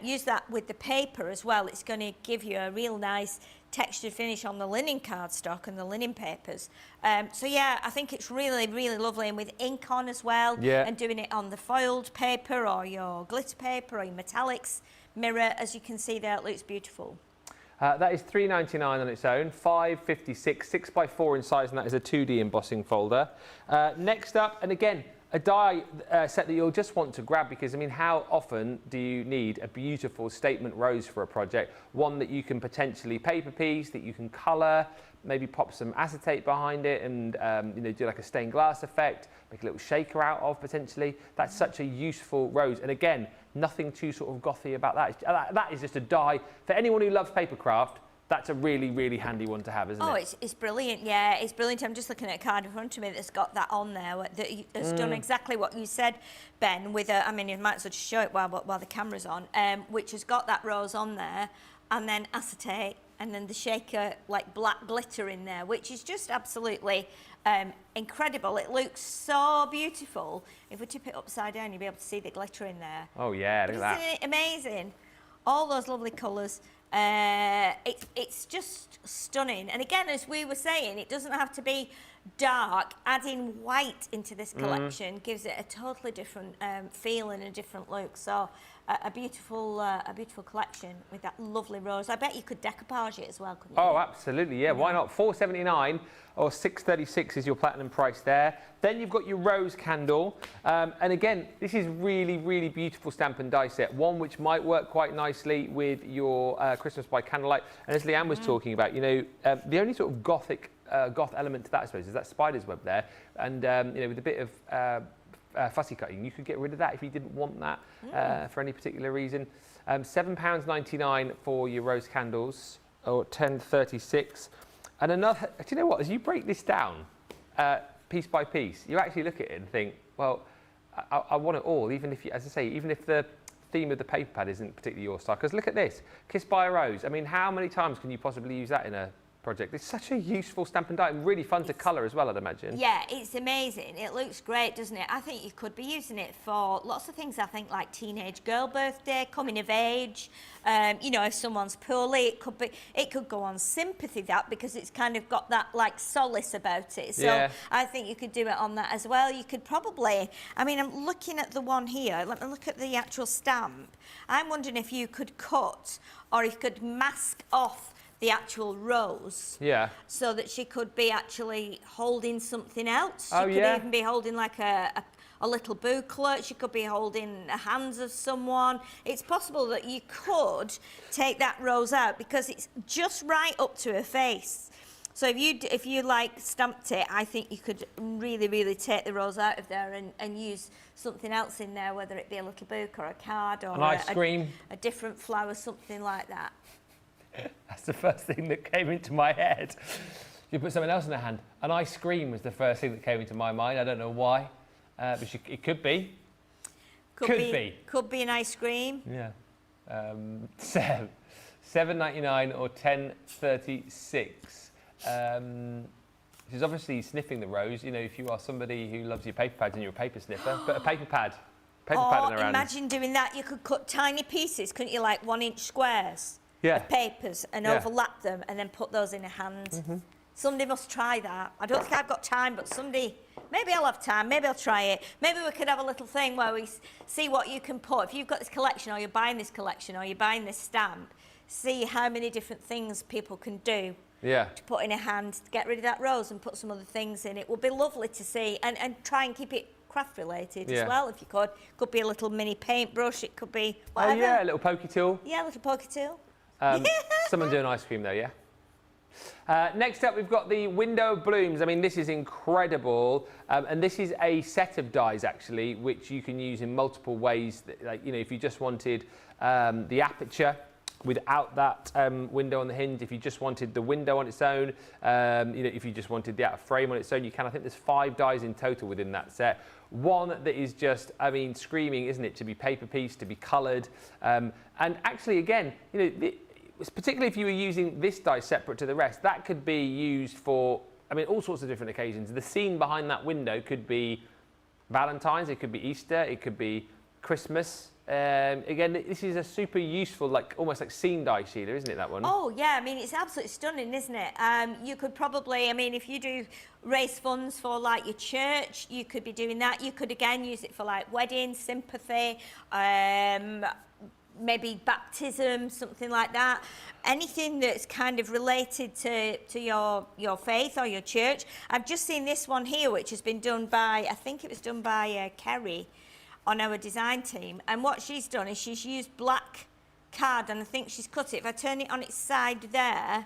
use that with the paper as well, it's going to give you a real nice textured finish on the linen cardstock and the linen papers. So yeah, I think it's really, really lovely, and with ink on as well, and doing it on the foiled paper or your glitter paper or your metallics mirror, as you can see there, it looks beautiful. That is $3.99 on its own, $5.56, 6x4 in size, and that is a 2D embossing folder. Next up, and again, a die set that you'll just want to grab, because, I mean, how often do you need a beautiful statement rose for a project? One that you can potentially paper piece, that you can colour, maybe pop some acetate behind it and, you know, do like a stained glass effect, make a little shaker out of potentially. That's such a useful rose. And again, nothing too sort of gothy about that. That is just a die. For anyone who loves papercraft, that's a really, really handy one to have, isn't it? Oh, it's brilliant, yeah. It's brilliant. I'm just looking at a card in front of me that's got that on there, that has done exactly what you said, Ben, with a, I mean, you might as well just show it while the camera's on, which has got that rose on there, and then acetate, and then the shaker, like black glitter in there, which is just absolutely incredible. It looks so beautiful. If we tip it upside down, you'll be able to see the glitter in there. Oh, yeah, look at that. Isn't it amazing? All those lovely colours. It's just stunning. And again, as we were saying, it doesn't have to be dark. Adding white into this collection gives it a totally different feel and a different look. So a beautiful collection with that lovely rose. I bet you could decoupage it as well, couldn't you? Oh, absolutely, yeah. Why not? $4.79 or $6.36 is your platinum price there. Then you've got your rose candle. And again, this is really, really beautiful stamp and die set. One which might work quite nicely with your Christmas by candlelight. And as Leanne was talking about, you know, the only sort of goth element to that, I suppose, is that spider's web there. And, you know, with a bit of fussy cutting, you could get rid of that if you didn't want that for any particular reason. £7.99 for your rose candles, or $10.36. And another, do you know what, as you break this down piece by piece, you actually look at it and think, well, I want it all, even if you, as I say, even if the theme of the paper pad isn't particularly your style. Because look at this, Kissed by a Rose. I mean, how many times can you possibly use that in a project? It's such a useful stamp and die, and really fun to colour as well, I'd imagine. Yeah, it's amazing. It looks great, doesn't it? I think you could be using it for lots of things. I think like teenage girl birthday, coming of age. You know, if someone's poorly, it could go on sympathy, that, because it's kind of got that like solace about it. So I think you could do it on that as well. You could probably, I mean, I'm looking at the one here. Let me look at the actual stamp. I'm wondering if you could cut, or if you could mask off the actual rose, so that she could be actually holding something else. She could even be holding like a little booklet. She could be holding the hands of someone. It's possible that you could take that rose out, because it's just right up to her face. So if you like stamped it, I think you could really, really take the rose out of there and use something else in there, whether it be a little book or a card or an ice cream, a different flower, something like that. That's the first thing that came into my head. You put something else in her hand. An ice cream was the first thing that came into my mind. I don't know why, but it could be. Could be an ice cream. Yeah. $7.99 or $10.36. She's obviously sniffing the rose. You know, if you are somebody who loves your paper pads and you're a paper sniffer, but a paper pad in her hand. Imagine doing that. You could cut tiny pieces, couldn't you, like 1-inch squares? Of papers, and overlap them, and then put those in a hand. Somebody must try that. I don't think I've got time, but somebody, maybe I'll have time, maybe I'll try it. Maybe we could have a little thing where we see what you can put. If you've got this collection, or you're buying this collection, or you're buying this stamp, see how many different things people can do to put in a hand, to get rid of that rose and put some other things in. It would be lovely to see, and try and keep it craft related as well, if you could. Could be a little mini paintbrush, it could be whatever. Oh yeah, a little pokey tool. Yeah, a little pokey tool. Someone doing ice cream though, yeah? Next up, we've got the Window of Blooms. I mean, this is incredible. And this is a set of dies, actually, which you can use in multiple ways. Like, you know, if you just wanted the aperture without that window on the hinge, if you just wanted the window on its own, you know, if you just wanted the outer frame on its own, you can. I think there's 5 dies in total within that set. one that is just, I mean, screaming, isn't it, to be paper pieced, to be coloured. And actually, again, you know, particularly if you were using this die separate to the rest, that could be used for, I mean, all sorts of different occasions. The scene behind that window could be Valentine's, it could be Easter, it could be Christmas. Again, this is a super useful, like almost like scene die, Sheila, isn't it, that one? Oh, yeah. I mean, it's absolutely stunning, isn't it? You could probably, I mean, if you do raise funds for like your church, you could be doing that. You could, again, use it for like weddings, sympathy, maybe baptism, something like that. Anything that's kind of related to your faith or your church. I've just seen this one here, which has been done by, I think it was done by Kerry on our design team. And what she's done is she's used black card, and I think she's cut it. If I turn it on its side there,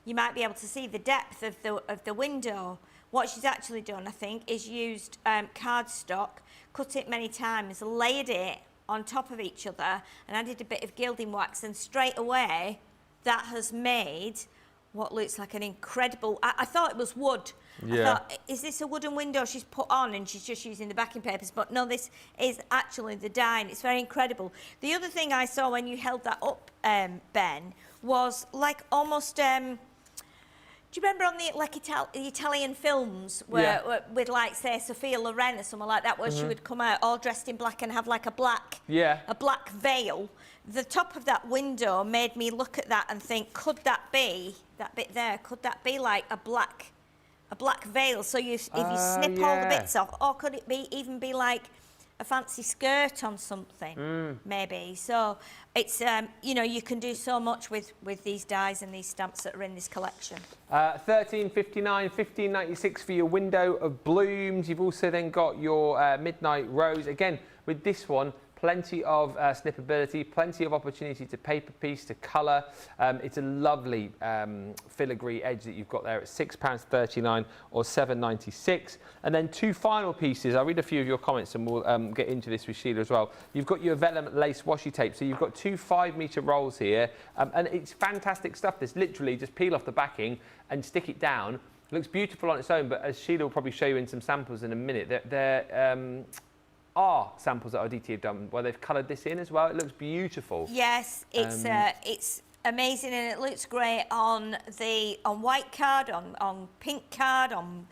you might be able to see the depth of the window. What she's actually done, I think, is used cardstock, cut it many times, layered it on top of each other, and added a bit of gilding wax, and straight away that has made what looks like an incredible, I thought it was wood. Yeah. I thought, is this a wooden window she's put on and she's just using the backing papers? But no, this is actually the die, and it's very incredible. The other thing I saw when you held that up, Ben, was like almost, do you remember on the like Italian films where with like say Sophia Loren or something like that, where she would come out all dressed in black and have like a black veil? The top of that window made me look at that and think, could that be that bit there? Could that be like a black veil? So if you snip all the bits off, or could it even be like a fancy skirt on something, maybe? So it's you know, you can do so much with these dies and these stamps that are in this collection. $13.59, $15.96 for your window of blooms. You've also then got your midnight rose. Again, with this one, plenty of snippability, plenty of opportunity to paper piece, to colour. It's a lovely filigree edge that you've got there at £6.39 or $7.96. And then two final pieces. I'll read a few of your comments and we'll get into this with Sheila as well. You've got your vellum lace washi tape. So you've got two 5-metre rolls here, and it's fantastic stuff. This literally just peel off the backing and stick it down. It looks beautiful on its own, but as Sheila will probably show you in some samples in a minute, there are samples that Aditi have done where they've coloured this in as well. It looks beautiful. Yes, it's amazing, and it looks great on white card, on pink card, on,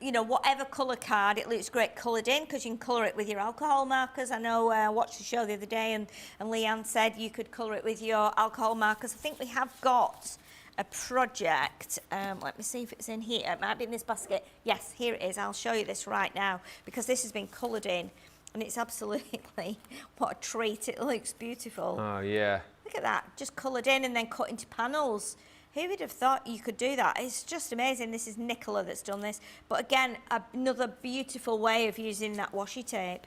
you know, whatever colour card. It looks great coloured in because you can colour it with your alcohol markers. I know I watched the show the other day and Leanne said you could colour it with your alcohol markers. I think we have got a project. Let me see if it's in here. It might be in this basket. Yes, here it is. I'll show you this right now because this has been coloured in. And it's absolutely, what a treat. It looks beautiful. Oh, yeah. Look at that, just coloured in and then cut into panels. Who would have thought you could do that? It's just amazing. This is Nicola that's done this. But again, another beautiful way of using that washi tape.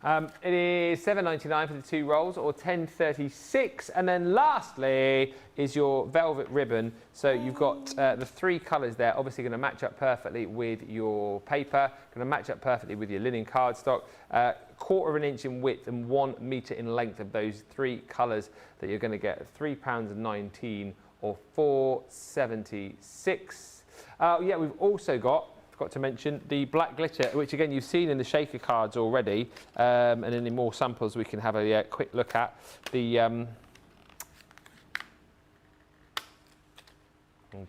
It is $7.99 for the two rolls, or $10.36. And then lastly is your velvet ribbon. So you've got the three colours there, obviously going to match up perfectly with your paper, going to match up perfectly with your linen cardstock, 1/4 inch in width and 1 metre in length of those three colours that you're going to get £3.19 or $4.76. Yeah, we've also got, forgot to mention, the black glitter, which again you've seen in the shaker cards already, and then in more samples we can have a quick look at. The oh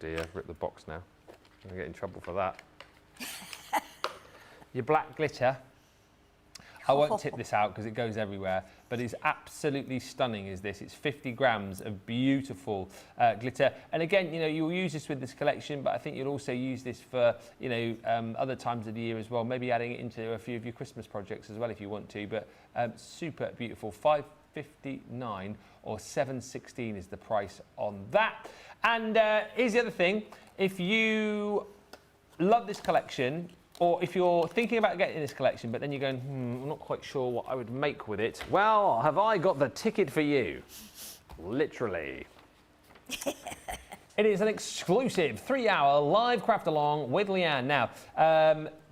dear, I've ripped the box now. I'm going to get in trouble for that. Your black glitter. I won't tip this out because it goes everywhere, but it's absolutely stunning is this. It's 50 grams of beautiful glitter. And again, you know, you'll use this with this collection, but I think you'll also use this for, you know, other times of the year as well, maybe adding it into a few of your Christmas projects as well if you want to, but super beautiful. $5.59 or $7.16 is the price on that. And here's the other thing. If you love this collection, or if you're thinking about getting this collection, but then you're going, I'm not quite sure what I would make with it. Well, have I got the ticket for you? Literally. It is an exclusive 3-hour live craft along with Leanne. Now,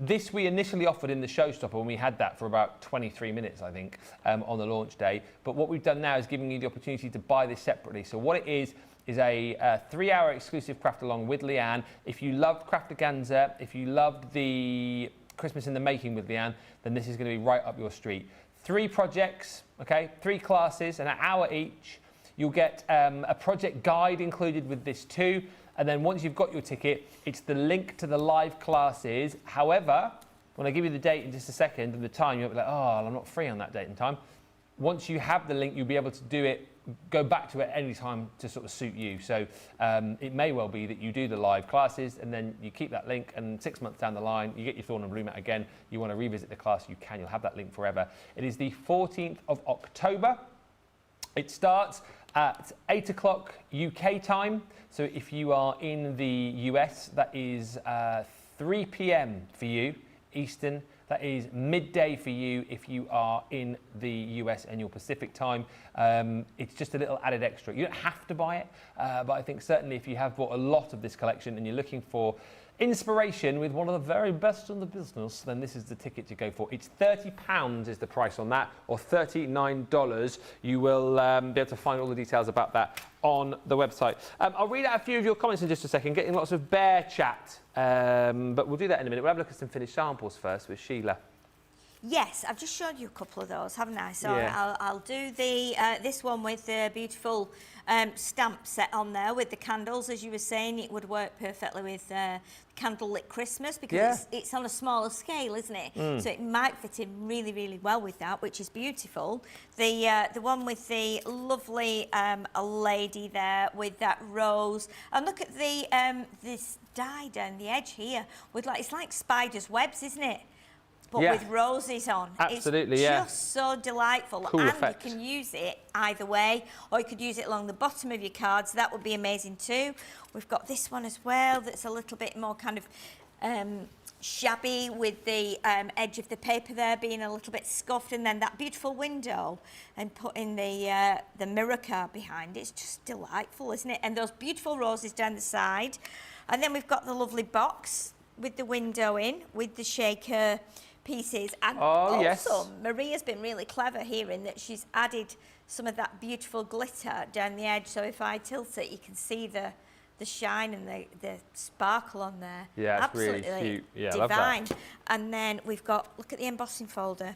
this we initially offered in the showstopper when we had that for about 23 minutes, I think, on the launch day. But what we've done now is giving you the opportunity to buy this separately. So what it is a 3-hour exclusive craft along with Leanne. If you loved Craftaganza, if you loved the Christmas in the making with Leanne, then this is going to be right up your street. 3 projects, okay, 3 classes, an hour each. You'll get a project guide included with this too. And then once you've got your ticket, it's the link to the live classes. However, when I give you the date in just a second and the time, you'll be like, oh, I'm not free on that date and time. Once you have the link, you'll be able to do it, go back to it any time to sort of suit you. So it may well be that you do the live classes and then you keep that link, and 6 months down the line, you get your Thorn and Bloom out again. You want to revisit the class, you can. You'll have that link forever. It is the 14th of October. It starts at 8 o'clock UK time. So if you are in the US, that is 3 p.m. for you, Eastern. That is midday for you if you are in the US and your Pacific time. It's just a little added extra. You don't have to buy it, but I think certainly if you have bought a lot of this collection and you're looking for inspiration with one of the very best in the business, then this is the ticket to go for. It's £30 is the price on that, or $39. You will be able to find all the details about that on the website. I'll read out a few of your comments in just a second, getting lots of bear chat, but we'll do that in a minute. We'll have a look at some finished samples first with Sheila. Yes, I've just showed you a couple of those, haven't I? So Yeah. I'll do the this one with the beautiful stamp set on there with the candles. As you were saying, it would work perfectly with Candlelit Christmas because it's on a smaller scale, isn't it? So it might fit in really, really well with that, which is beautiful. The one with the lovely lady there with that rose, and look at the this dye down the edge here with it's like spider's webs, isn't it? But with roses on. Absolutely, it's just so delightful. Cool and effect. you can use it either way, or you could use it along the bottom of your cards. That would be amazing too. We've got this one as well that's a little bit more kind of shabby with the edge of the paper there being a little bit scuffed, and then that beautiful window and putting the mirror card behind. It's just delightful, isn't it? And those beautiful roses down the side. And then we've got the lovely box with the window in, with the shaker pieces, and also Maria's been really clever here in that she's added some of that beautiful glitter down the edge, so if I tilt it you can see the shine and the sparkle on there. Yeah, it's absolutely really cute. Yeah, divine. I love that. And then we've got, look at the embossing folder,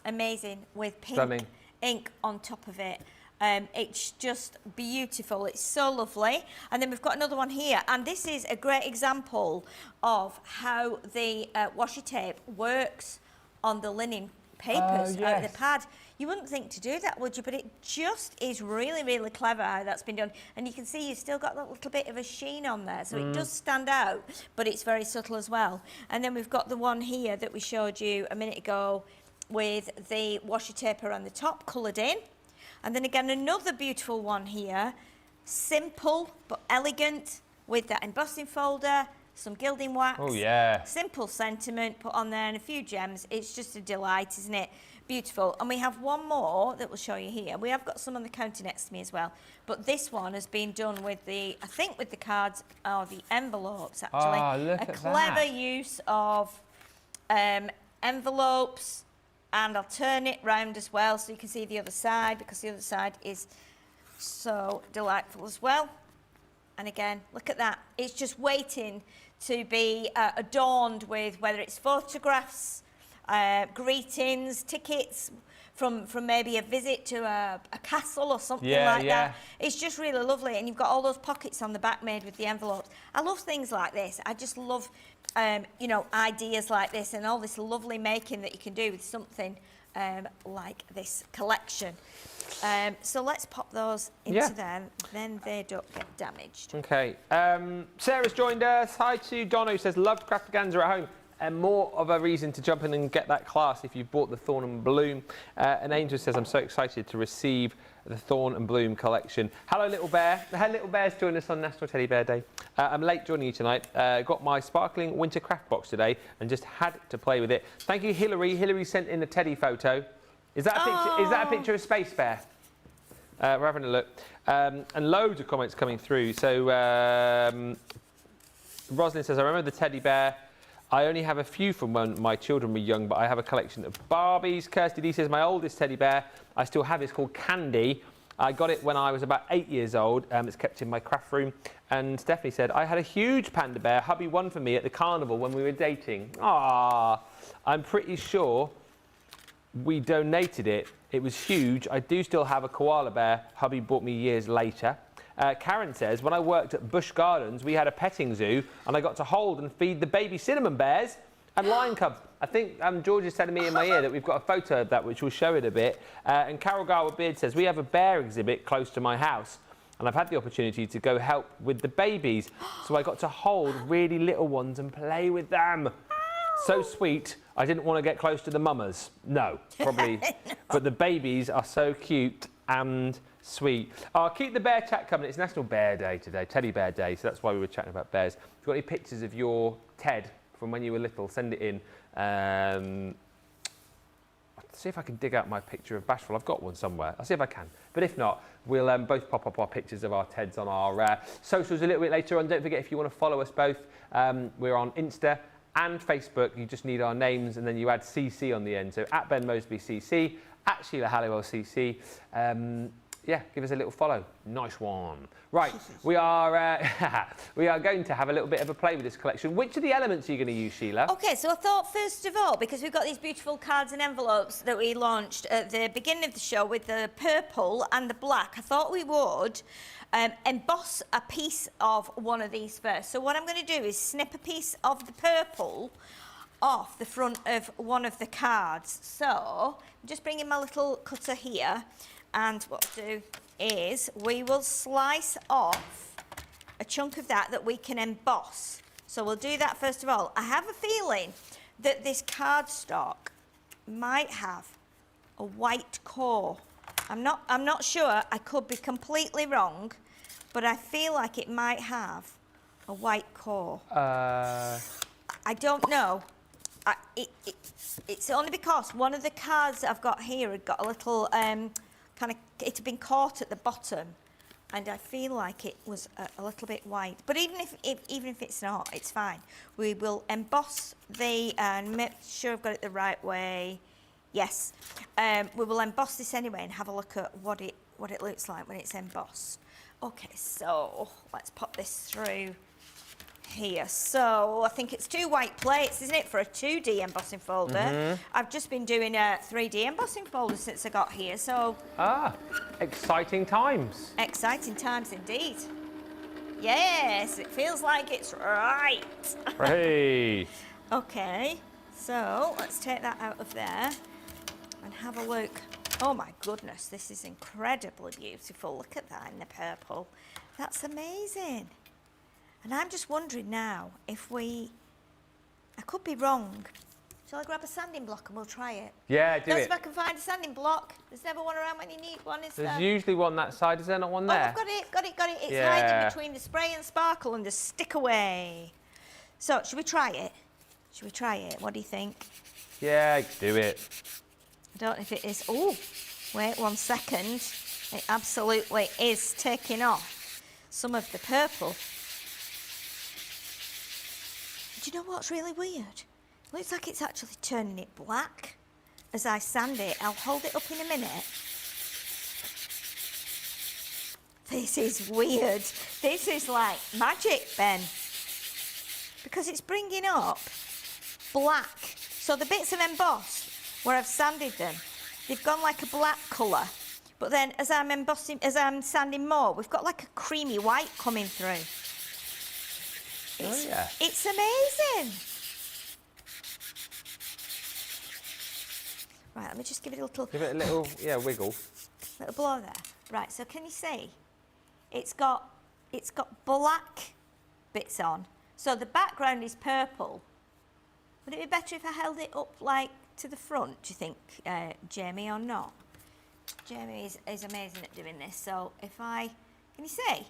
amazing, with pink ink on top of it. It's just beautiful. It's so lovely. And then we've got another one here. And this is a great example of how the washi tape works on the linen papers out of the pad. You wouldn't think to do that, would you? But it just is really, really clever how that's been done. And you can see you've still got that little bit of a sheen on there. So it does stand out, but it's very subtle as well. And then we've got the one here that we showed you a minute ago with the washi tape around the top, coloured in. And then again, another beautiful one here, simple but elegant, with that embossing folder, some gilding wax. Oh, yeah. Simple sentiment put on there and a few gems. It's just a delight, isn't it? Beautiful. And we have one more that we'll show you here. We have got some on the counter next to me as well. But this one has been done with the, I think with the cards or the envelopes, actually. Oh, look at that. Clever use of envelopes. And I'll turn it round as well so you can see the other side, because the other side is so delightful as well. And again, look at that. It's just waiting to be adorned with, whether it's photographs, greetings, tickets from maybe a visit to a castle or something like that. It's just really lovely. And you've got all those pockets on the back made with the envelopes. I love things like this. I just love you know, ideas like this and all this lovely making that you can do with something like this collection. So let's pop those into there, then they don't get damaged. Okay. Sarah's joined us. Hi to Donna, who says, loved Crafterganza at home. And more of a reason to jump in and get that class if you've bought the Thorn and Bloom. And Angel says, I'm so excited to receive the Thorn and Bloom collection. Hello, Little Bear. The Little Bear's joined us on National Teddy Bear Day. I'm late joining you tonight. Got my sparkling winter craft box today and just had to play with it. Thank you, Hillary. Hillary sent in a teddy photo. Is that a picture? Is that a picture of Space Bear? We're having a look. And loads of comments coming through. So Rosalind says, I remember the teddy bear. I only have a few from when my children were young, but I have a collection of Barbies. Kirsty D says, my oldest teddy bear I still have is called Candy. I got it when I was about 8 years old. It's kept in my craft room. And Stephanie said, I had a huge panda bear. Hubby won for me at the carnival when we were dating. Ah, I'm pretty sure we donated it. It was huge. I do still have a koala bear hubby bought me years later. Karen says, when I worked at Busch Gardens, we had a petting zoo and I got to hold and feed the baby cinnamon bears and lion cubs. I think George is telling me in my ear that we've got a photo of that, which will show it a bit. And Carol Garwood Beard says, we have a bear exhibit close to my house and I've had the opportunity to go help with the babies. So I got to hold really little ones and play with them. So sweet, I didn't want to get close to the mamas. No, probably. No. But the babies are so cute and sweet. Keep the bear chat coming. It's National Bear Day today, Teddy Bear Day, so that's why we were chatting about bears. If you've got any pictures of your Ted from when you were little, send it in. See if I can dig out my picture of Bashful. I've got one somewhere. I'll see if I can. But if not, we'll both pop up our pictures of our Teds on our socials a little bit later on. Don't forget, if you want to follow us both, we're on Insta and Facebook. You just need our names and then you add CC on the end. So at Ben Moseby CC, at Sheila Halliwell CC. Yeah, give us a little follow. Nice one. Right, we are going to have a little bit of a play with this collection. Which of the elements are you going to use, Sheila? Okay, so I thought first of all, because we've got these beautiful cards and envelopes that we launched at the beginning of the show with the purple and the black, I thought we would emboss a piece of one of these first. So what I'm going to do is snip a piece of the purple off the front of one of the cards. So I'm just bringing my little cutter here. And what we'll do is we will slice off a chunk of that we can emboss. So we'll do that first of all. I have a feeling that this cardstock might have a white core. I'm not sure. I could be completely wrong, but I feel like it might have a white core. I don't know. It's only because one of the cards that I've got here had got a little it had been caught at the bottom, and I feel like it was a little bit white. But even if it's not, it's fine. We will emboss and make sure I've got it the right way. Yes, we will emboss this anyway and have a look at what it looks like when it's embossed. Okay, so let's pop this through here. So I think it's 2 white plates, isn't it, for a 2D embossing folder. I've just been doing a 3D embossing folder since I got here, so... exciting times. Exciting times indeed. Yes, it feels like it's right. Hey. Okay, so let's take that out of there and have a look. Oh my goodness, this is incredibly beautiful. Look at that in the purple. That's amazing. And I'm just wondering now if I could be wrong. Shall I grab a sanding block and we'll try it? Yeah, do it. If I can find a sanding block. There's never one around when you need one, is there? There's usually one that side. Is there not one there? Oh, I've got it. It's hiding between the spray and sparkle and the stick away. So, should we try it? What do you think? Yeah, do it. I don't know if it is. Oh, wait 1 second. It absolutely is taking off some of the purple. Do you know what's really weird? Looks like it's actually turning it black as I sand it. I'll hold it up in a minute. This is weird. This is like magic, Ben. Because it's bringing up black. So the bits of embossed where I've sanded them, they've gone like a black colour. But then as I'm sanding more, we've got like a creamy white coming through. It's amazing. Right, let me just give it a little... Give it a little, wiggle. Little blow there. Right, so can you see? It's got black bits on. So the background is purple. Would it be better if I held it up like to the front, do you think, Jamie, or not? Jamie is amazing at doing this. So if can you see?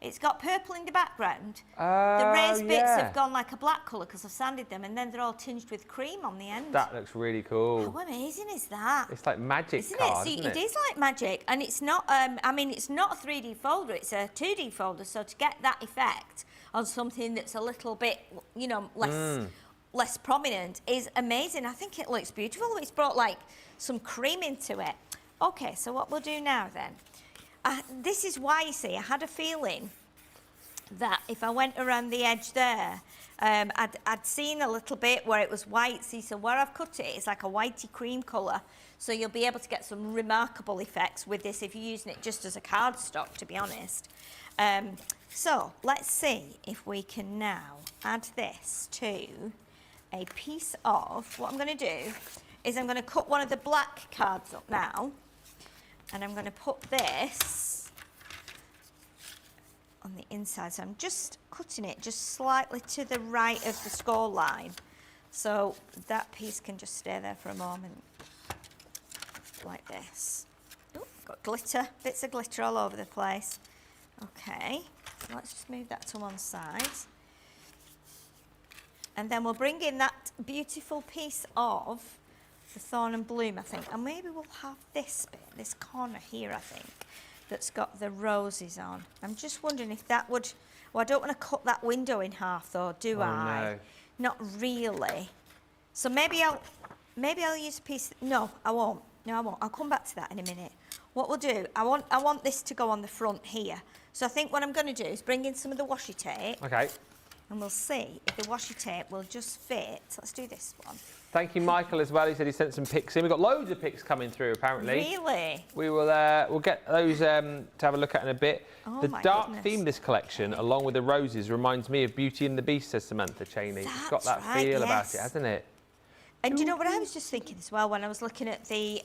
It's got purple in the background. The raised bits have gone like a black colour because I've sanded them, and then they're all tinged with cream on the end. That looks really cool. How amazing is that? It's like magic card, isn't it? It is like magic, and it's not. It's not a 3D folder; it's a 2D folder. So to get that effect on something that's a little bit, less prominent is amazing. I think it looks beautiful. It's brought like some cream into it. Okay, so what we'll do now then? This is why, you see, I had a feeling that if I went around the edge there, I'd seen a little bit where it was white. See, so where I've cut it, it's like a whitey cream colour. So you'll be able to get some remarkable effects with this if you're using it just as a cardstock, to be honest. So let's see if we can now add this to a piece of, what I'm going to do is I'm going to cut one of the black cards up now, and I'm going to put this on the inside. So I'm just cutting it just slightly to the right of the score line, so that piece can just stay there for a moment, like this. Ooh, got glitter, bits of glitter all over the place. Okay, so let's just move that to one side. And then we'll bring in that beautiful piece of the Thorn and Bloom, I think. And maybe we'll have this bit, this corner here, I think, that's got the roses on. I'm just wondering if that would... Well, I don't want to cut that window in half, though, do I? No. Not really. So maybe I'll use a piece... No, I won't. No, I won't. I'll come back to that in a minute. What we'll do, I want this to go on the front here. So I think what I'm going to do is bring in some of the washi tape. Okay. And we'll see if the washi tape will just fit. Let's do this one. Thank you, Michael, as well. He said he sent some pics in. We've got loads of pics coming through, apparently. Really? We will we'll get those to have a look at in a bit. Oh, the dark goodness. theme this collection, along with the roses, reminds me of Beauty and the Beast, says Samantha Cheney. It's got that feel about it, hasn't it? And do you know what I was just thinking as well when I was looking at the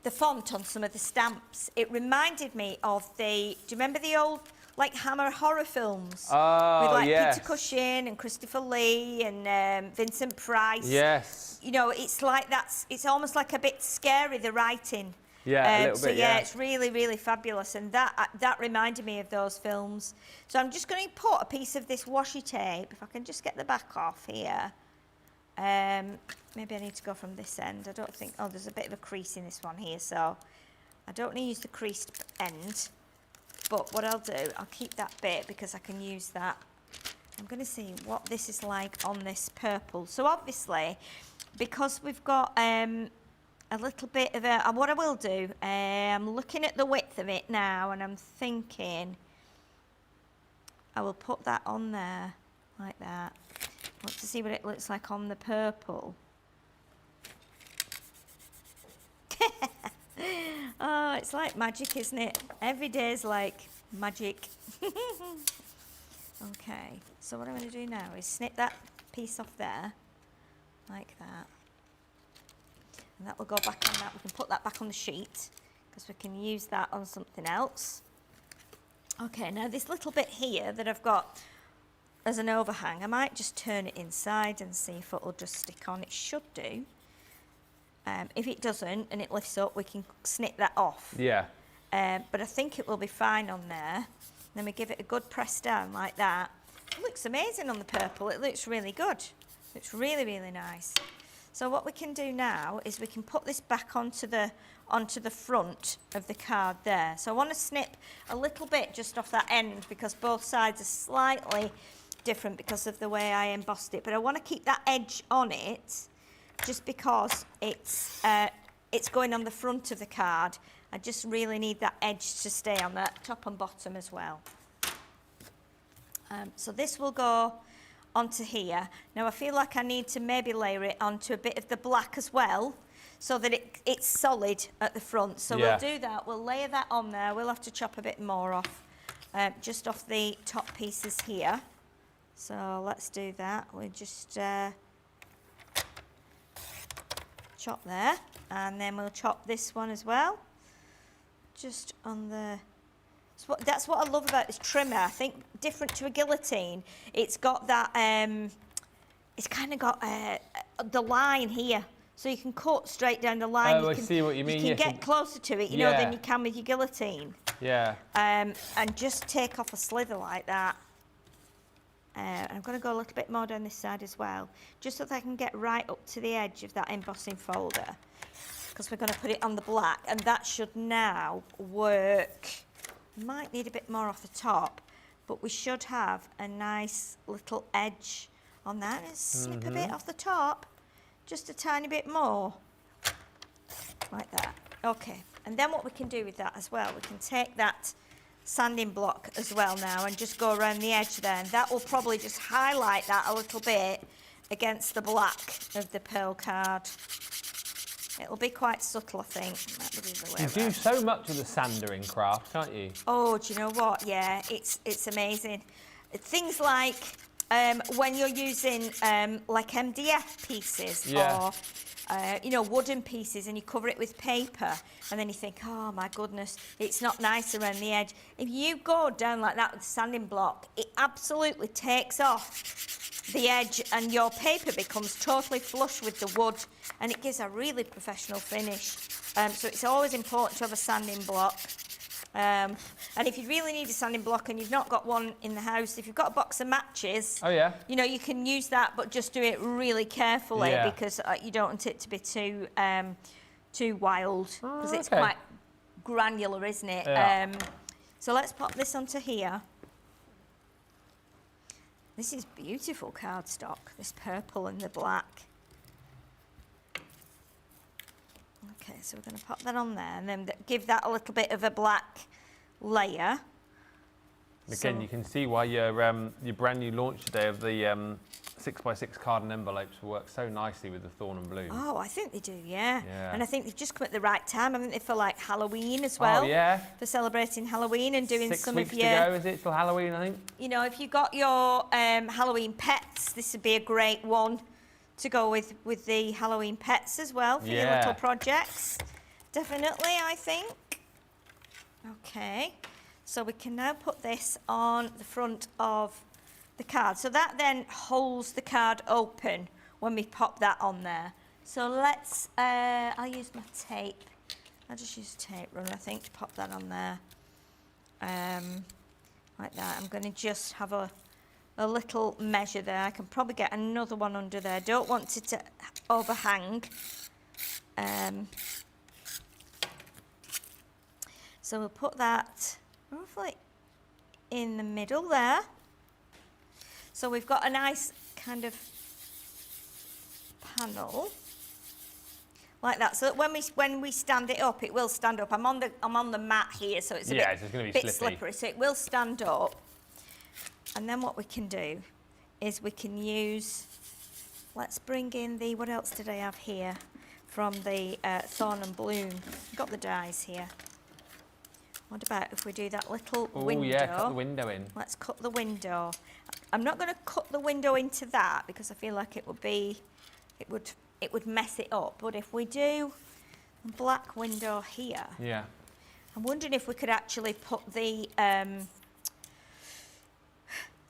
font on some of the stamps? It reminded me of the... Do you remember the old... like Hammer horror films? Oh, with like yes. Peter Cushing and Christopher Lee and Vincent Price. Yes. You know, it's like that's, it's almost like a bit scary, the writing. Yeah, a little so bit, yeah, it's really, really fabulous. And that reminded me of those films. So I'm just going to put a piece of this washi tape, if I can just get the back off here. Maybe I need to go from this end. I don't think, oh, there's a bit of a crease in this one here, so I don't need to use the creased end. But what I'll do, I'll keep that bit because I can use that. I'm going to see what this is like on this purple. So obviously, because we've got a little bit of a... what I will do, I'm looking at the width of it now and I'm thinking I will put that on there like that. I want to see what it looks like on the purple. Oh, it's like magic, isn't it? Every day's like magic. Okay, so what I'm going to do now is snip that piece off there, like that. And that will go back on that. We can put that back on the sheet, because we can use that on something else. Okay, now this little bit here that I've got as an overhang, I might just turn it inside and see if it'll just stick on. It should do. If it doesn't and it lifts up, we can snip that off. Yeah. But I think it will be fine on there. Then we give it a good press down like that. It looks amazing on the purple. It looks really good. It's really, really nice. So what we can do now is we can put this back onto the front of the card there. So I want to snip a little bit just off that end because both sides are slightly different because of the way I embossed it. But I want to keep that edge on it just because it's going on the front of the card. I just really need that edge to stay on that top and bottom as well. So this will go onto here. Now I feel like I need to maybe layer it onto a bit of the black as well so that it's solid at the front. So we'll do that. We'll layer that on there. We'll have to chop a bit more off, just off the top pieces here. So let's do that. We'll just... chop there, and then we'll chop this one as well, just on the... That's what I love about this trimmer. I think different to a guillotine, it's got that, it's kind of got the line here, so you can cut straight down the line. Oh, I see what you mean. You can get closer to it, you know, than you can with your guillotine. Yeah. And just take off a slither like that. I'm going to go a little bit more down this side as well, just so that I can get right up to the edge of that embossing folder, because we're going to put it on the black, and that should now work. Might need a bit more off the top, but we should have a nice little edge on that. And snip a bit off the top, just a tiny bit more, like that. Okay, And then what we can do with that as well, we can take that sanding block as well now and just go around the edge there, and that will probably just highlight that a little bit against the black of the pearl card. It'll be quite subtle, I think. Might be the other way You do so much with the sander in craft, can't you? Oh, do you know what? Yeah, it's amazing. Things like when you're using like MDF pieces or you know, wooden pieces, and you cover it with paper, and then you think, oh my goodness, it's not nice around the edge. If you go down like that with the sanding block, it absolutely takes off the edge, and your paper becomes totally flush with the wood, and it gives a really professional finish. So it's always important to have a sanding block. And if you really need a sanding block and you've not got one in the house, if you've got a box of matches, you know, you can use that, but just do it really carefully because you don't want it to be too wild, because it's quite granular, isn't it? Yeah. So let's pop this onto here. This is beautiful cardstock, this purple and the black. Okay, so we're going to pop that on there and then give that a little bit of a black layer. Again, you can see why your brand new launch today of the 6x6 card and envelopes will work so nicely with the Thorn and Bloom. Oh, I think they do, yeah. And I think they've just come at the right time, haven't they, for like Halloween as well? Oh, yeah. For celebrating Halloween and doing 6 some weeks of your... to go, is it, till Halloween, I think? You know, if you've got your Halloween pets, this would be a great one to go with the Halloween pets as well for your little projects. Definitely, I think. Okay, so we can now put this on the front of the card. So that then holds the card open when we pop that on there. So let's, I'll use my tape. I'll just use a tape runner, I think, to pop that on there. Like that. I'm going to just have a little measure there. I can probably get another one under there. Don't want it to overhang. So we'll put that roughly in the middle there. So we've got a nice kind of panel like that, so that when we stand it up, it will stand up. I'm on the mat here, so it's a bit slippery, so it will stand up. And then what we can do is we can use, let's bring in the, what else did I have here from the Thorn and Bloom? Got the dies here. What about if we do that little window? Oh yeah, cut the window in. Let's cut the window. I'm not going to cut the window into that because I feel like it would mess it up. But if we do a black window here, I'm wondering if we could actually put the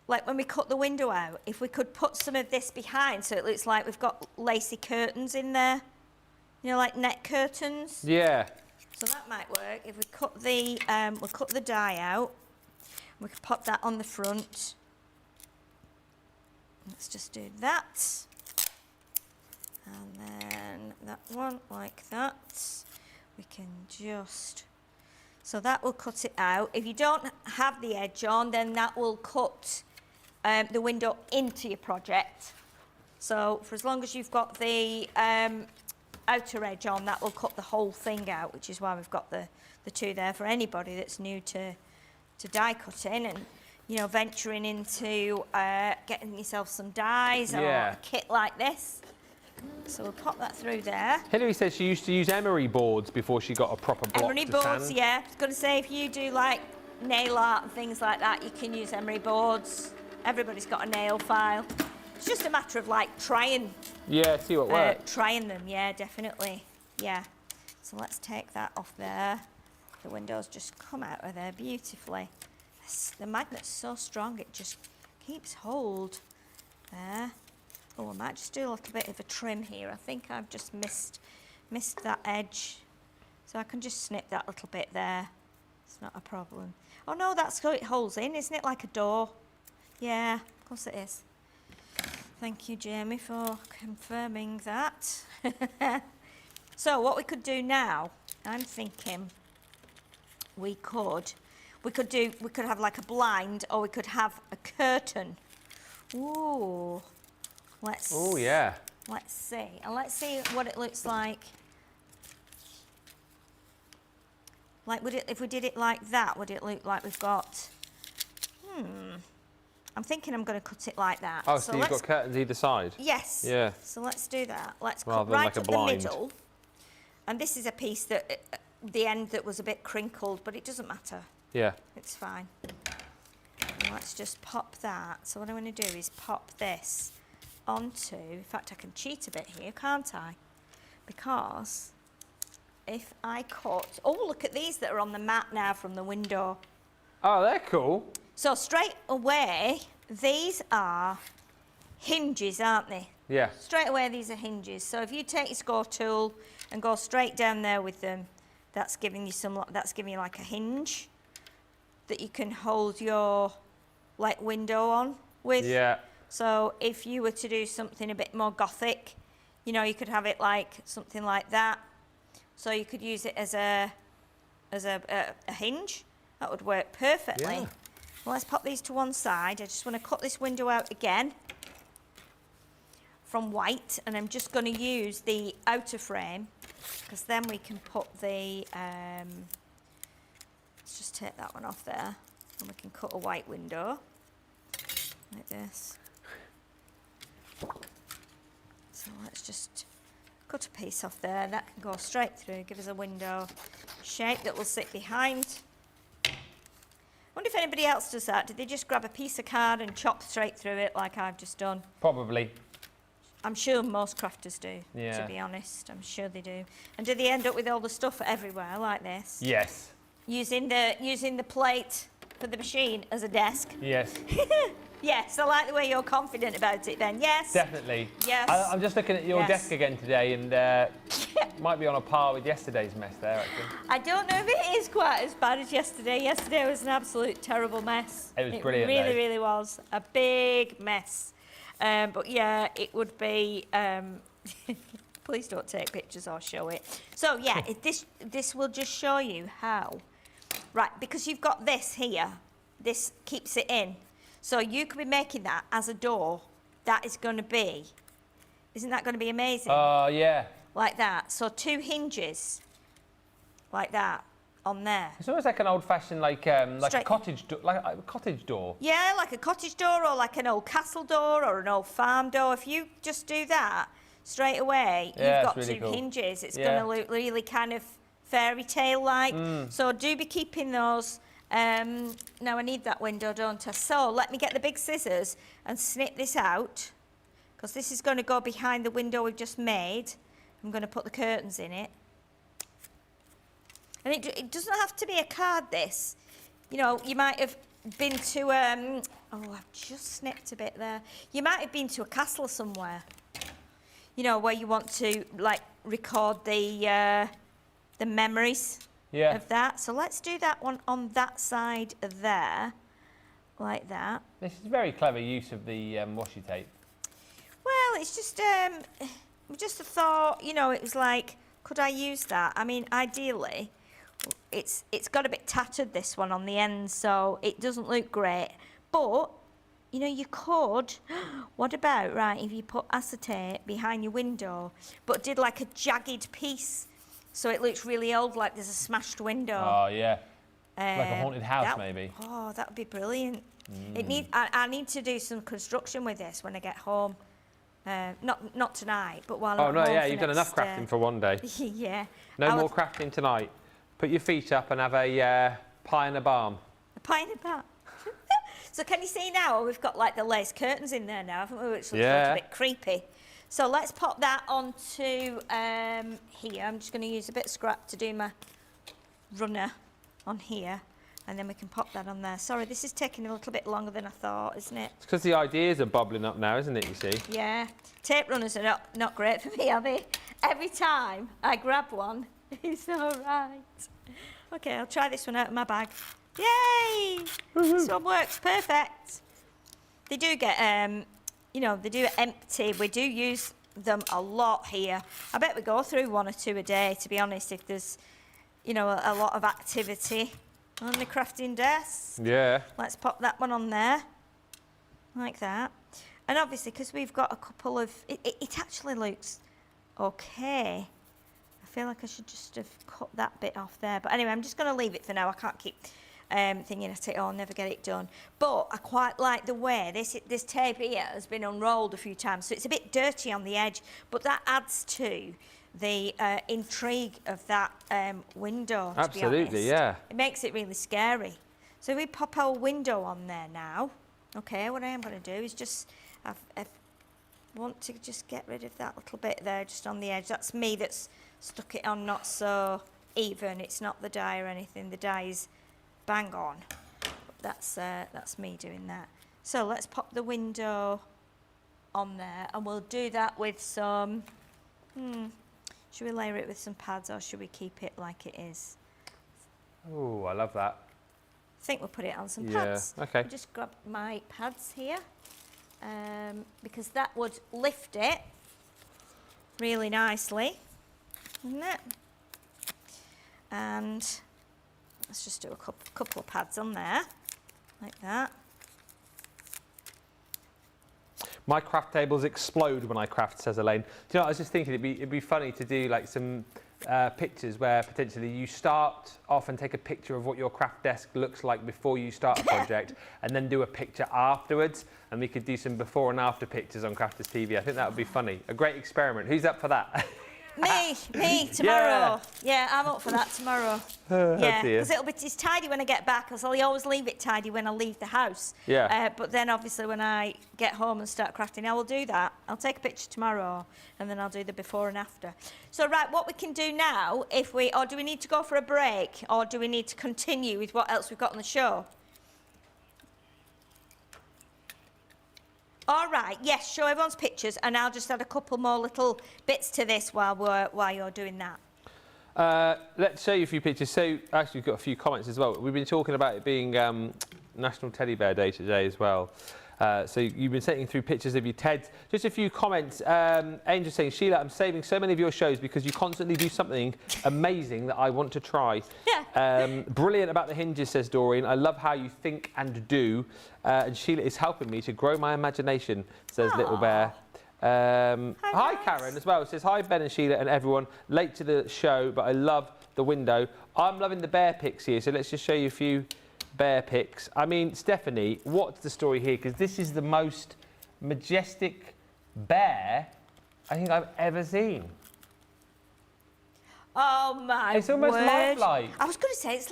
like when we cut the window out, if we could put some of this behind so it looks like we've got lacy curtains in there. You know, like net curtains. Yeah. So that might work. If we cut the we'll cut the die out. We can pop that on the front. Let's just do that. And then that one like that. We can just, so that will cut it out. If you don't have the edge on, then that will cut the window into your project. So for as long as you've got the outer edge on, that will cut the whole thing out, which is why we've got the two there for anybody that's new to die cutting and, you know, venturing into getting yourself some dies or a kit like this. So we'll pop that through there. Hilary says she used to use emery boards before she got a proper block emery to boards, sand. yeah. I was going to say, if you do like nail art and things like that, you can use emery boards. Everybody's got a nail file. It's just a matter of like trying. Yeah, see what works. Trying them, yeah, definitely. Yeah. So let's take that off there. The windows just come out of there beautifully. The magnet's so strong, it just keeps hold there. Oh, I might just do a little bit of a trim here. I think I've just missed that edge. So I can just snip that little bit there. It's not a problem. Oh no, that's how it holds in, isn't it? Like a door. Yeah, of course it is. Thank you, Jamie, for confirming that. So what we could do now, I'm thinking we could have like a blind, or we could have a curtain. Ooh. Let's see. And let's see what it looks like. Like, would it, if we did it like that, would it look like we've got... I'm thinking I'm going to cut it like that. Oh, so you've got curtains either side? Yes. Yeah. So let's do that. Let's Rather cut than right like a up the blind. middle. And this is a piece that, the end that was a bit crinkled, but it doesn't matter. Yeah. It's fine. And let's just pop that. So what I'm going to do is pop this onto, in fact I can cheat a bit here, can't I? Because if I cut, oh look at these that are on the mat now from the window. Oh, they're cool. So straight away, these are hinges, aren't they? Yeah. Straight away these are hinges. So if you take your score tool and go straight down there with them, that's giving you like a hinge that you can hold your like window on with. Yeah. So if you were to do something a bit more gothic, you know, you could have it like something like that. So you could use it as a hinge. That would work perfectly. Yeah. Well, let's pop these to one side. I just want to cut this window out again from white, and I'm just going to use the outer frame because then we can put the, let's just take that one off there and we can cut a white window like this. So let's just cut a piece off there, and that can go straight through, give us a window shape that will sit behind. I wonder if anybody else does that. Did they just grab a piece of card and chop straight through it like I've just done? Probably. I'm sure most crafters do, Yeah. to be honest. I'm sure they do. And do they end up with all the stuff everywhere like this? Yes. Using the plate for the machine as a desk? Yes. Yes, I like the way you're confident about it then. Yes. Definitely. Yes. I'm just looking at your Yes. desk again today, and might be on a par with yesterday's mess there, actually. I don't know if it is quite as bad as yesterday. Yesterday was an absolute terrible mess. It was brilliant, It really, though. really was. A big mess. But yeah, it would be... please don't take pictures or show it. So yeah, this will just show you how. Right, because you've got this here. This keeps it in. So you could be making that as a door. That is going to be... Isn't that going to be amazing? Oh, yeah. Like that. So 2 hinges. Like that. On there. It's almost like an old-fashioned, like a Straight- cottage door. Yeah, like a cottage door or like an old castle door or an old farm door. If you just do that straight away, Yeah, you've got it's really 2 cool. hinges. It's Yeah. going to look really kind of fairy tale-like. So do be keeping those. Now I need that window, don't I? So let me get the big scissors and snip this out, because this is going to go behind the window we've just made. I'm going to put the curtains in it. And it doesn't have to be a card, this. You know, you might have been to, oh, I've just snipped a bit there. You might have been to a castle somewhere, you know, where you want to, like, record the memories of that. So let's do that one on that side there, like that. This is very clever use of the washi tape. Well, it's just a thought, you know, it was like, could I use that? I mean, ideally, it's got a bit tattered, this one, on the end, so it doesn't look great. But, you know, you could, what about, right, if you put acetate behind your window, but did like a jagged piece, so it looks really old, like there's a smashed window. Oh, yeah. Like a haunted house, maybe. Oh, that would be brilliant. I need to do some construction with this when I get home. Not tonight, but while I'm Oh, no, home yeah, for you've done enough next, crafting for one day. yeah. No more crafting tonight. Put your feet up and have a pie and a balm. A pie in the bar. So can you see now we've got like the lace curtains in there now, haven't we? Which looks Yeah. a bit creepy. So let's pop that onto here. I'm just going to use a bit of scrap to do my runner on here, and then we can pop that on there. Sorry, this is taking a little bit longer than I thought, isn't it? It's because the ideas are bubbling up now, isn't it, you see? Yeah. Tape runners are not great for me, are they? Every time I grab one, it's all right. Okay, I'll try this one out of my bag. Yay! This one works perfect. They do get, you know, they do empty. We do use them a lot here. I bet we go through 1 or 2 a day, to be honest, if there's, you know, a lot of activity on the crafting desk. Yeah. Let's pop that one on there, like that. And obviously, because we've got a couple of... It actually looks okay. I feel like I should just have cut that bit off there. But anyway, I'm just going to leave it for now. I can't keep thinking at it, I'll never get it done. But I quite like the way this tape here has been unrolled a few times, so it's a bit dirty on the edge, but that adds to the intrigue of that window, to be honest. Absolutely, yeah. It makes it really scary. So we pop our window on there now. Okay, what I am going to do is just, I want to just get rid of that little bit there, just on the edge. That's me that's stuck it on not so even. It's not the dye or anything. The dye is bang on. That's me doing that. So let's pop the window on there, and we'll do that with some, should we layer it with some pads or should we keep it like it is? Oh, I love that. I think we'll put it on some pads. Yeah, okay. I'll just grab my pads here, because that would lift it really nicely, wouldn't it? And let's just do a couple of pads on there, like that. My craft tables explode when I craft, says Elaine. Do you know, I was just thinking it'd be funny to do like some pictures where potentially you start off and take a picture of what your craft desk looks like before you start a project, and then do a picture afterwards, and we could do some before and after pictures on Crafters TV. I think that would be funny. A great experiment. Who's up for that? Me, tomorrow. Yeah, I'm up for that tomorrow. Yeah, because it's tidy when I get back, because I always leave it tidy when I leave the house. Yeah. But then obviously when I get home and start crafting, I will do that. I'll take a picture tomorrow, and then I'll do the before and after. So right, what we can do now, or do we need to go for a break, or do we need to continue with what else we've got on the show? All right, yes, show everyone's pictures, and I'll just add a couple more little bits to this while you're doing that. Let's show you a few pictures. So, actually, we've got a few comments as well. We've been talking about it being National Teddy Bear Day today as well. So you've been sending through pictures of your Teds. Just a few comments. Angel saying, Sheila, I'm saving so many of your shows because you constantly do something amazing that I want to try. Yeah. Brilliant about the hinges, says Doreen. I love how you think and do. And Sheila is helping me to grow my imagination, says Little Bear. Hi, Karen, as well. It says, hi, Ben and Sheila and everyone. Late to the show, but I love the window. I'm loving the bear pics here, so let's just show you a few bear pics. I mean, Stephanie, what's the story here? Because this is the most majestic bear I think I've ever seen. Oh my! It's almost lifelike. I was going to say it's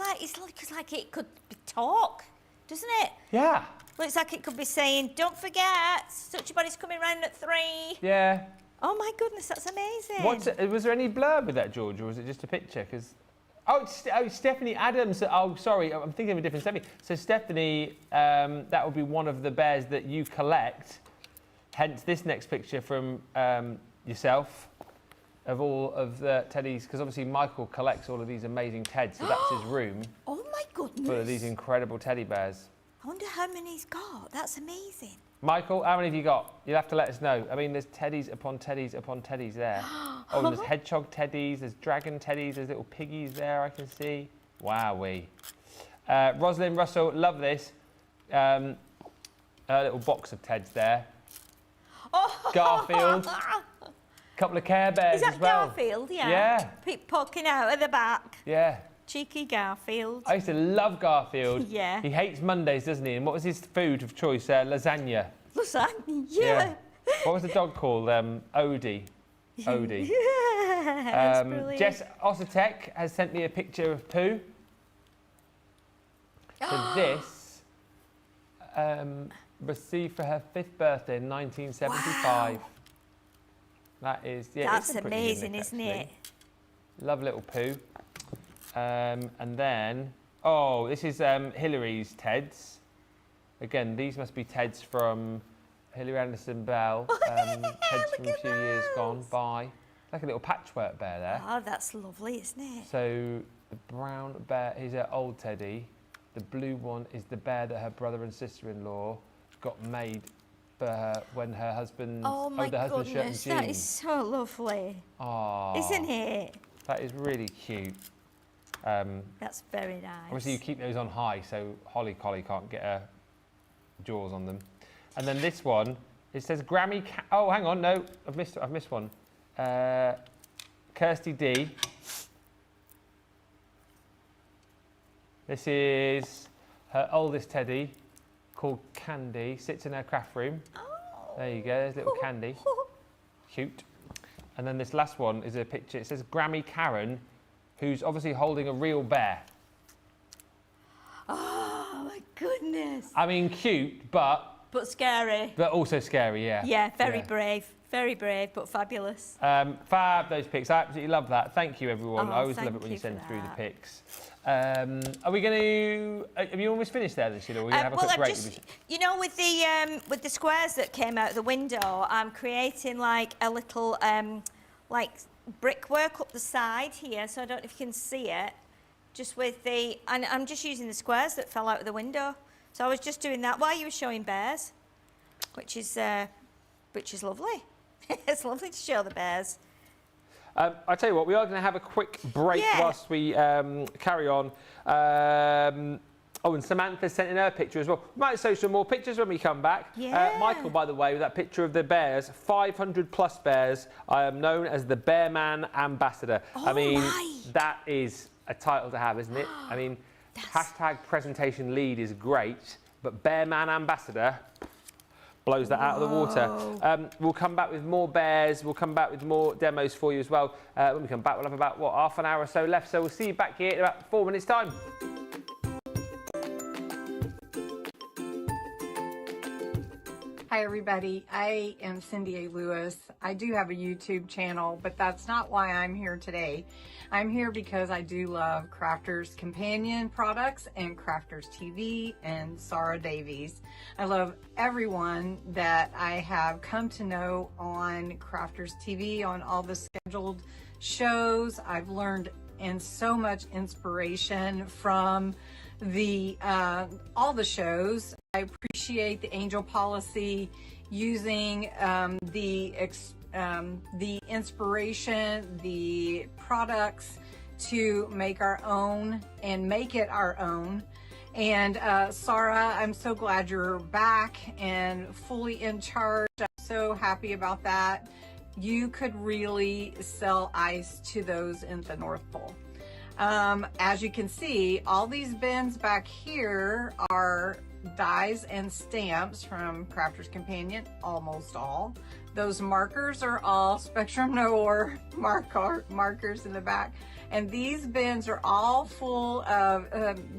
like it could talk, doesn't it? Yeah. Looks like it could be saying, "Don't forget, such a body's coming round at 3." Yeah. Oh my goodness, that's amazing. Was there any blurb with that, George, or was it just a picture? Because it's Stephanie Adams. Oh, sorry, I'm thinking of a different Stephanie. So Stephanie, that would be one of the bears that you collect. Hence this next picture from yourself of all of the teddies, because obviously Michael collects all of these amazing Teds, so that's his room. Oh my goodness. Full of these incredible teddy bears. I wonder how many he's got. That's amazing. Michael, how many have you got? You'll have to let us know. I mean, there's teddies upon teddies upon teddies there. Oh, there's hedgehog teddies, there's dragon teddies, there's little piggies there I can see. Wowee. Rosalind Russell, love this. A little box of Teds there. Oh. Garfield. Couple of Care Bears as well. Is that Garfield? Yeah. Yeah. Poking out at the back. Yeah. Cheeky Garfield. I used to love Garfield. Yeah. He hates Mondays, doesn't he? And what was his food of choice? Lasagna. Lasagna, yeah. What was the dog called? Odie. Odie. Yeah, that's brilliant. Jess Osatek has sent me a picture of Pooh. So this, received for her 5th birthday in 1975. Wow. That is, yeah. That's amazing, isn't it? Love little Pooh. And then, oh, this is Hillary's Teds. Again, these must be Teds from Hilary Anderson Bell. Teds from a few years gone by. Like a little patchwork bear there. Oh, that's lovely, isn't it? So the brown bear is her old Teddy. The blue one is the bear that her brother and sister-in-law got made for her when her husband owed her husband's shirt and jeans. That is so lovely. Oh, isn't it? That is really cute. That's very nice. Obviously, you keep those on high, so Holly Collie can't get her jaws on them. And then this one, it says Grammy. Oh, hang on, no, I've missed one. Kirsty D. This is her oldest teddy, called Candy. Sits in her craft room. Oh. There you go, there's little Candy. Cute. And then this last one is a picture. It says Grammy Karen, who's obviously holding a real bear. Oh my goodness. I mean, cute, but scary. But also scary, yeah. Yeah, very brave, but fabulous. Fab, those pics. I absolutely love that. Thank you, everyone. Oh, I always love it when you send through the pics. Are we going to? Have you almost finished there, Sheila? We're going to have a quick break. You know, with the squares that came out the window, I'm creating like a little like brickwork up the side here. So I don't know if you can see it. Just with and I'm just using the squares that fell out of the window. So I was just doing that while you were showing bears, which is lovely. It's lovely to show the bears. I tell you what, we are going to have a quick break whilst we carry on. Oh, and Samantha sent in her picture as well. We might show some more pictures when we come back. Yeah. Michael, by the way, with that picture of the bears, 500 plus bears. I am known as the Bearman Ambassador. Oh, I mean, that is a title to have, isn't it? I mean, hashtag presentation lead is great, but Bearman Ambassador blows that out of the water. We'll come back with more bears. We'll come back with more demos for you as well. When we come back, we'll have about, what, half an hour or so left. So we'll see you back here in about 4 minutes' time. Hi everybody, I am Cindy A. Lewis. I do have a YouTube channel, but that's not why I'm here today. I'm here because I do love Crafters Companion products and Crafters TV and Sara Davies. I love everyone that I have come to know on Crafters TV, on all the scheduled shows. I've learned and so much inspiration from all the shows. I appreciate the Angel Policy using the inspiration, the products to make our own and make it our own. And Sara, I'm so glad you're back and fully in charge. I'm so happy about that. You could really sell ice to those in the North Pole. As you can see, all these bins back here are dies and stamps from Crafters Companion, almost all. Those markers are all Spectrum Noir markers in the back. And these bins are all full of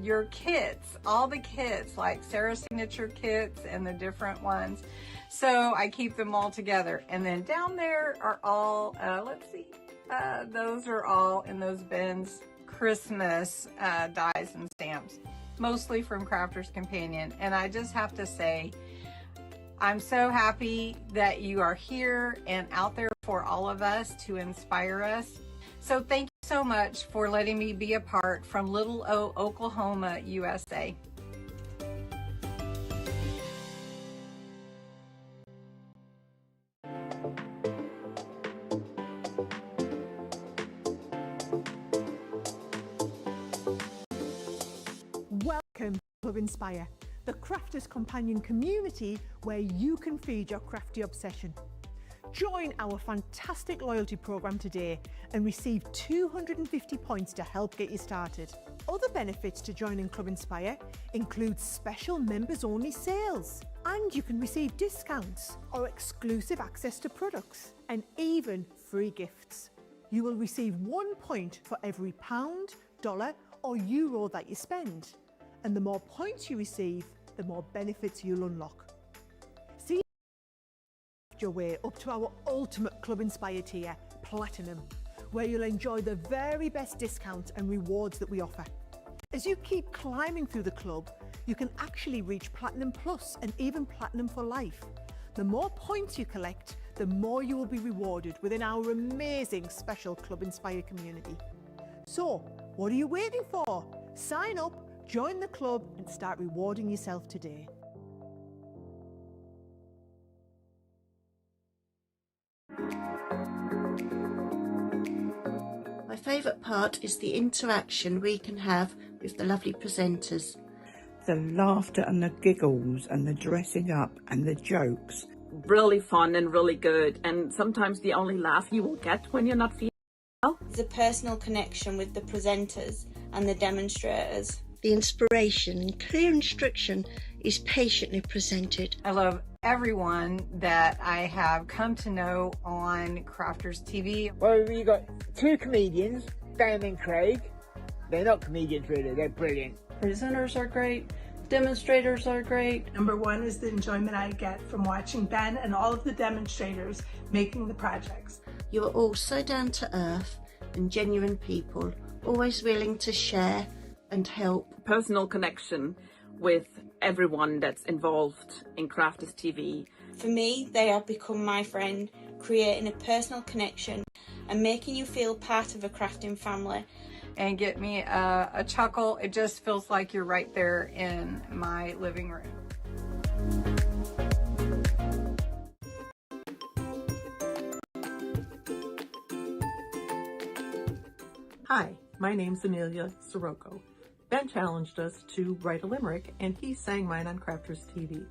your kits, all the kits, like Sarah's signature kits and the different ones. So I keep them all together. And then down there are all, let's see, those are all in those bins, Christmas dies and stamps, mostly from Crafters Companion. And I just have to say, I'm so happy that you are here and out there for all of us to inspire us. So thank you so much for letting me be a part from Little O, Oklahoma, USA. Welcome to Club Inspire, the Crafters Companion community where you can feed your crafty obsession. Join our fantastic loyalty program today and receive 250 points to help get you started. Other benefits to joining Club Inspire include special members-only sales, and you can receive discounts or exclusive access to products, and even free gifts. You will receive 1 point for every pound, dollar or euro that you spend, and the more points you receive, the more benefits you'll unlock. See your way up to our ultimate Club Inspire tier, Platinum, where you'll enjoy the very best discounts and rewards that we offer. As you keep climbing through the club, you can actually reach Platinum Plus and even Platinum for life. The more points you collect, the more you will be rewarded within our amazing special Club Inspire community. So, what are you waiting for? Sign up, join the club and start rewarding yourself today. My favourite part is the interaction we can have with the lovely presenters. The laughter and the giggles and the dressing up and the jokes. Really fun and really good, and sometimes the only laugh you will get when you're not feeling well. The personal connection with the presenters and the demonstrators The inspiration and clear instruction is patiently presented. I love everyone that I have come to know on Crafters TV. Well, we got two comedians, Dan and Craig. They're not comedians really, they're brilliant. Presenters are great. Demonstrators are great. Number one is the enjoyment I get from watching Ben and all of the demonstrators making the projects. You are all so down to earth and genuine people, always willing to share and help. Personal connection with everyone that's involved in Crafters TV. For me, they have become my friend, creating a personal connection and making you feel part of a crafting family. And get me a chuckle. It just feels like you're right there in my living room. Hi, my name's Amelia Sirocco. Ben challenged us to write a limerick, and he sang mine on Crafters TV,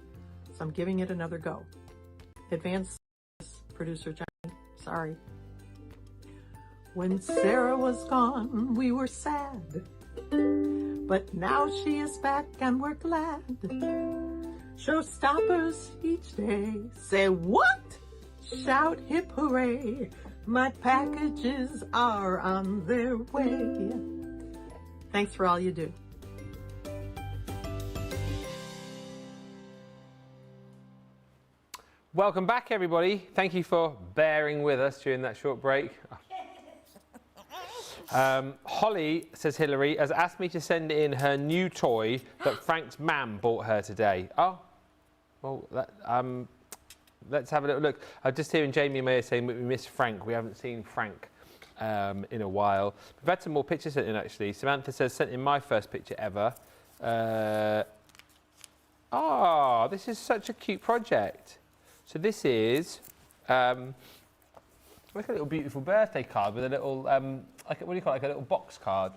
so I'm giving it another go. Advanced producer Johnny, sorry. When Sarah was gone, we were sad, but now she is back and we're glad. Showstoppers each day say what? Shout hip hooray, my packages are on their way. Thanks for all you do. Welcome back, everybody. Thank you for bearing with us during that short break. Holly, says Hillary, has asked me to send in her new toy that Frank's mum bought her today. Oh, well, let's have a little look. I'm just hearing Jamie and Maya saying we miss Frank. We haven't seen Frank in a while. We've had some more pictures sent in, actually. Samantha says, sent in my first picture ever. Oh, this is such a cute project. So this is... like a little beautiful birthday card with a little, like, what do you call it, like a little box card.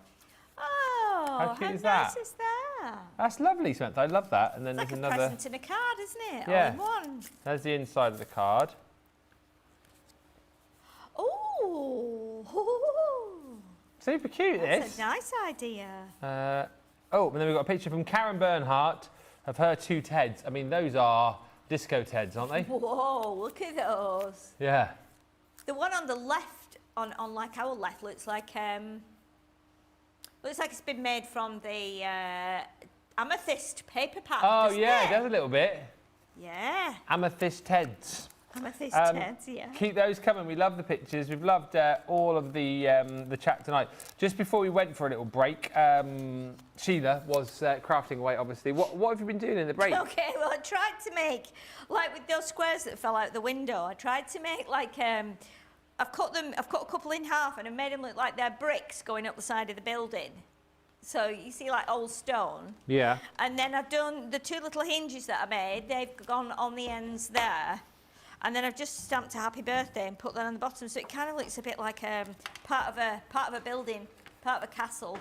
Oh, how cute is that? Nice is that? That's lovely, Samantha. I love that. And then It's there's like a another. present in a card, isn't it? Yeah. All in one. There's the inside of the card. Ooh. Super cute, That's this. a nice idea. Oh, and then we've got a picture from Karen Bernhardt of her two Teds. I mean, those are disco Teds, aren't they? Whoa, look at those. Yeah. The one on the left, on like our left, looks like it's been made from the amethyst paper pack. Oh, yeah, it it does a little bit. Yeah. Amethyst Teds. Amethyst Teds, yeah. Keep those coming. We love the pictures. We've loved all of the chat tonight. Just before we went for a little break, Sheila was crafting away, obviously. What have you been doing in the break? Okay, well, I tried to make, like with those squares that fell out the window, I tried to make like, I've cut a couple in half and I made them look like they're bricks going up the side of the building. So you see like old stone. Yeah. And then I've done the two little hinges that I made, they've gone on the ends there. And then I've just stamped a happy birthday and put that on the bottom, so it kind of looks a bit like part of a building, part of a castle,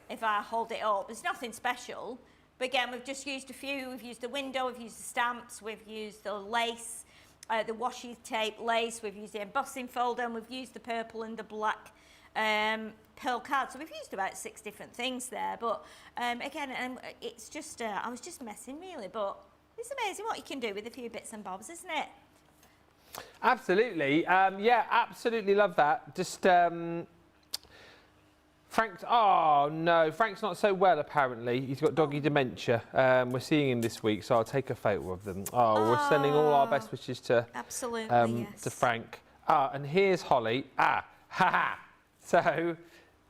if I hold it up. There's nothing special, but again, we've just used a few. We've used the window, we've used the stamps, we've used the lace, the washi tape lace, we've used the embossing folder, and we've used the purple and the black pearl card. So we've used about 6 different things there, but again, it's just, I was just messing really, but it's amazing what you can do with a few bits and bobs, isn't it? Absolutely. Yeah, absolutely love that. Just, Frank's, oh no, Frank's not so well apparently. He's got doggy dementia. We're seeing him this week, so I'll take a photo of them. Oh, we're sending all our best wishes to, absolutely, yes. to Frank. And here's Holly. Ha. So,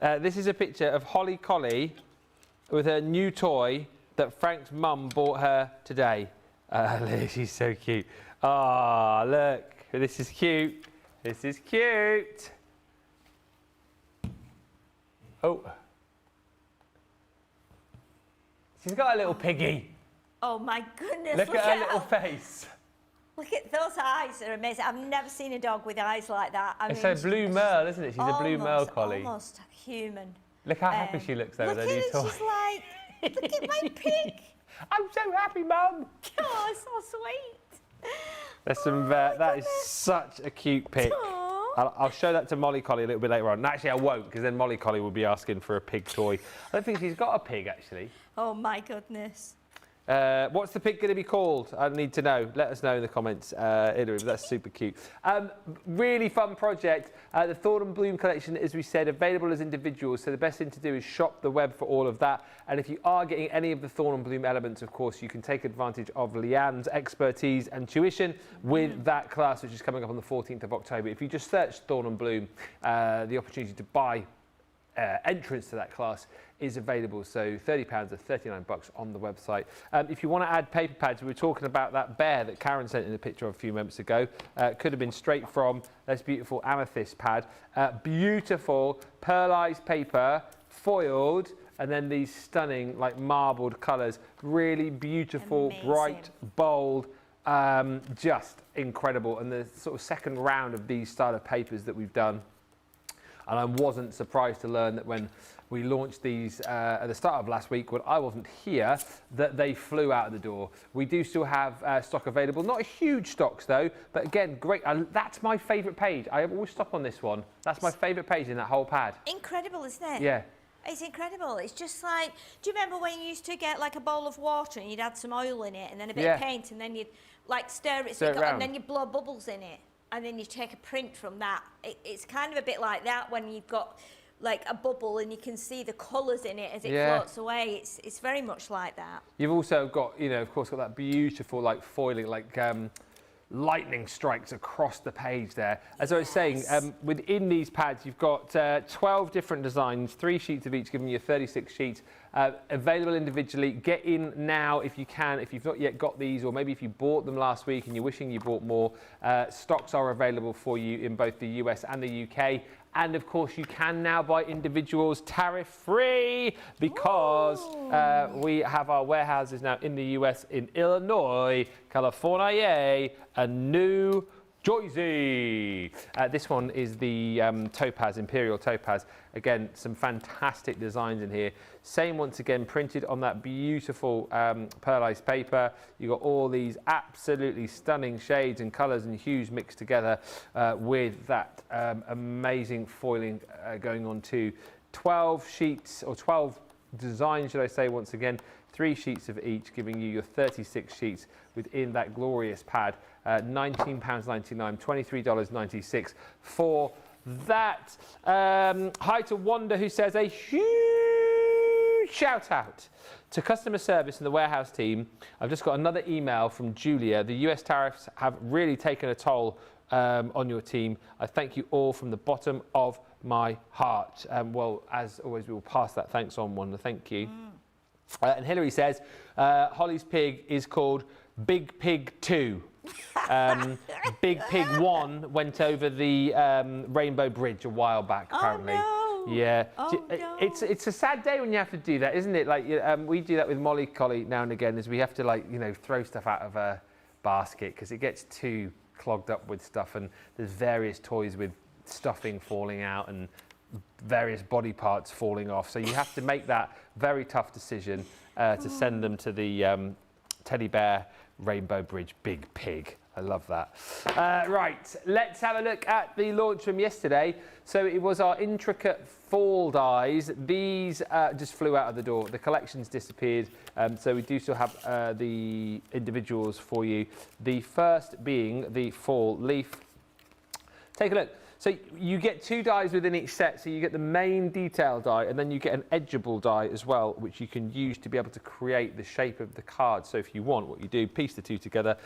this is a picture of Holly Collie with her new toy that Frank's mum bought her today. She's so cute. Ah, look, this is cute. This is cute. Oh. She's got a little piggy. Oh my goodness, Look at her little face. Look at those eyes, they're amazing. I've never seen a dog with eyes like that. It's a blue merle, isn't it? She's a blue merle collie. Almost human. Look how happy she looks there with her new toy. She's like, look at my pig. I'm so happy, Mum. Oh, it's so sweet. There's some. That is such a cute pic. Aww. I'll show that to Molly Collie a little bit later on. Actually, I won't, because then Molly Collie will be asking for a pig toy. I don't think she's got a pig, actually. Oh, my goodness. What's the pig going to be called? I need to know. Let us know in the comments. Anyway, that's super cute. Really fun project. The Thorn and Bloom collection, as we said, available as individuals. So the best thing to do is shop the web for all of that. And if you are getting any of the Thorn and Bloom elements, of course, you can take advantage of Leanne's expertise and tuition with that class, which is coming up on the 14th of October. If you just search Thorn and Bloom, the opportunity to buy entrance to that class is available, so £30 or $39 on the website. If you want to add paper pads, we were talking about that bear that Karen sent in a picture of a few moments ago. Could have been straight from this beautiful amethyst pad. Beautiful pearlized paper, foiled, and then these stunning like marbled colours. Really beautiful, amazing, bright, bold, just incredible. And the sort of second round of these style of papers that we've done. And I wasn't surprised to learn that when we launched these at the start of last week, when I wasn't here, that they flew out of the door. We do still have stock available. Not huge stocks though, but again, great. That's my favourite page. I always stop on this one. That's my favourite page in that whole pad. Incredible, isn't it? Yeah. It's incredible. It's just like, do you remember when you used to get like a bowl of water and you'd add some oil in it and then a bit of paint and then you'd like stir it, and then you blow bubbles in it? And then you take a print from that. It's kind of a bit like that when you've got like a bubble and you can see the colours in it as it floats away. It's very much like that. You've also got, you know, of course, got that beautiful like foiling, like lightning strikes across the page there. As I was saying, within these pads, you've got 12 different designs, 3 sheets of each, giving you 36 sheets. Available individually. Get in now if you can, if you've not yet got these, or maybe if you bought them last week and you're wishing you bought more. Stocks are available for you in both the US and the UK. And of course, you can now buy individuals tariff-free because we have our warehouses now in the US, in Illinois, California, and New Jersey. This one is the Topaz, Imperial Topaz. Again, some fantastic designs in here. Same once again, printed on that beautiful pearlized paper. You've got all these absolutely stunning shades and colours and hues mixed together with that amazing foiling going on too. 12 sheets, or 12 designs, should I say, once again. 3 sheets of each, giving you your 36 sheets within that glorious pad. £19.99, $23.96 for that. Hi to Wanda, who says a huge shout out to customer service and the warehouse team. I've just got another email from Julia. The US tariffs have really taken a toll on your team. I thank you all from the bottom of my heart. Well, as always, we will pass that thanks on, Wanda. Thank you. And Hilary says, Holly's pig is called Big Pig 2. Big Pig 1 went over the Rainbow Bridge a while back, apparently. Oh, no. Yeah. Oh, no. It's a sad day when you have to do that, isn't it? Like we do that with Molly Collie now and again, is we have to, like, you know, throw stuff out of a basket because it gets too clogged up with stuff, and there's various toys with stuffing falling out and various body parts falling off. So you have to make that very tough decision to send them to the Teddy Bear Rainbow Bridge Big Pig. I love that. Right, let's have a look at the launch from yesterday. So it was our intricate fall dies. These just flew out of the door. The collection's disappeared. So we do still have the individuals for you. The first being the fall leaf. Take a look. So you get 2 dies within each set. So you get the main detail die, and then you get an edgeable die as well, which you can use to be able to create the shape of the card. So if you want, what you do, piece the 2 together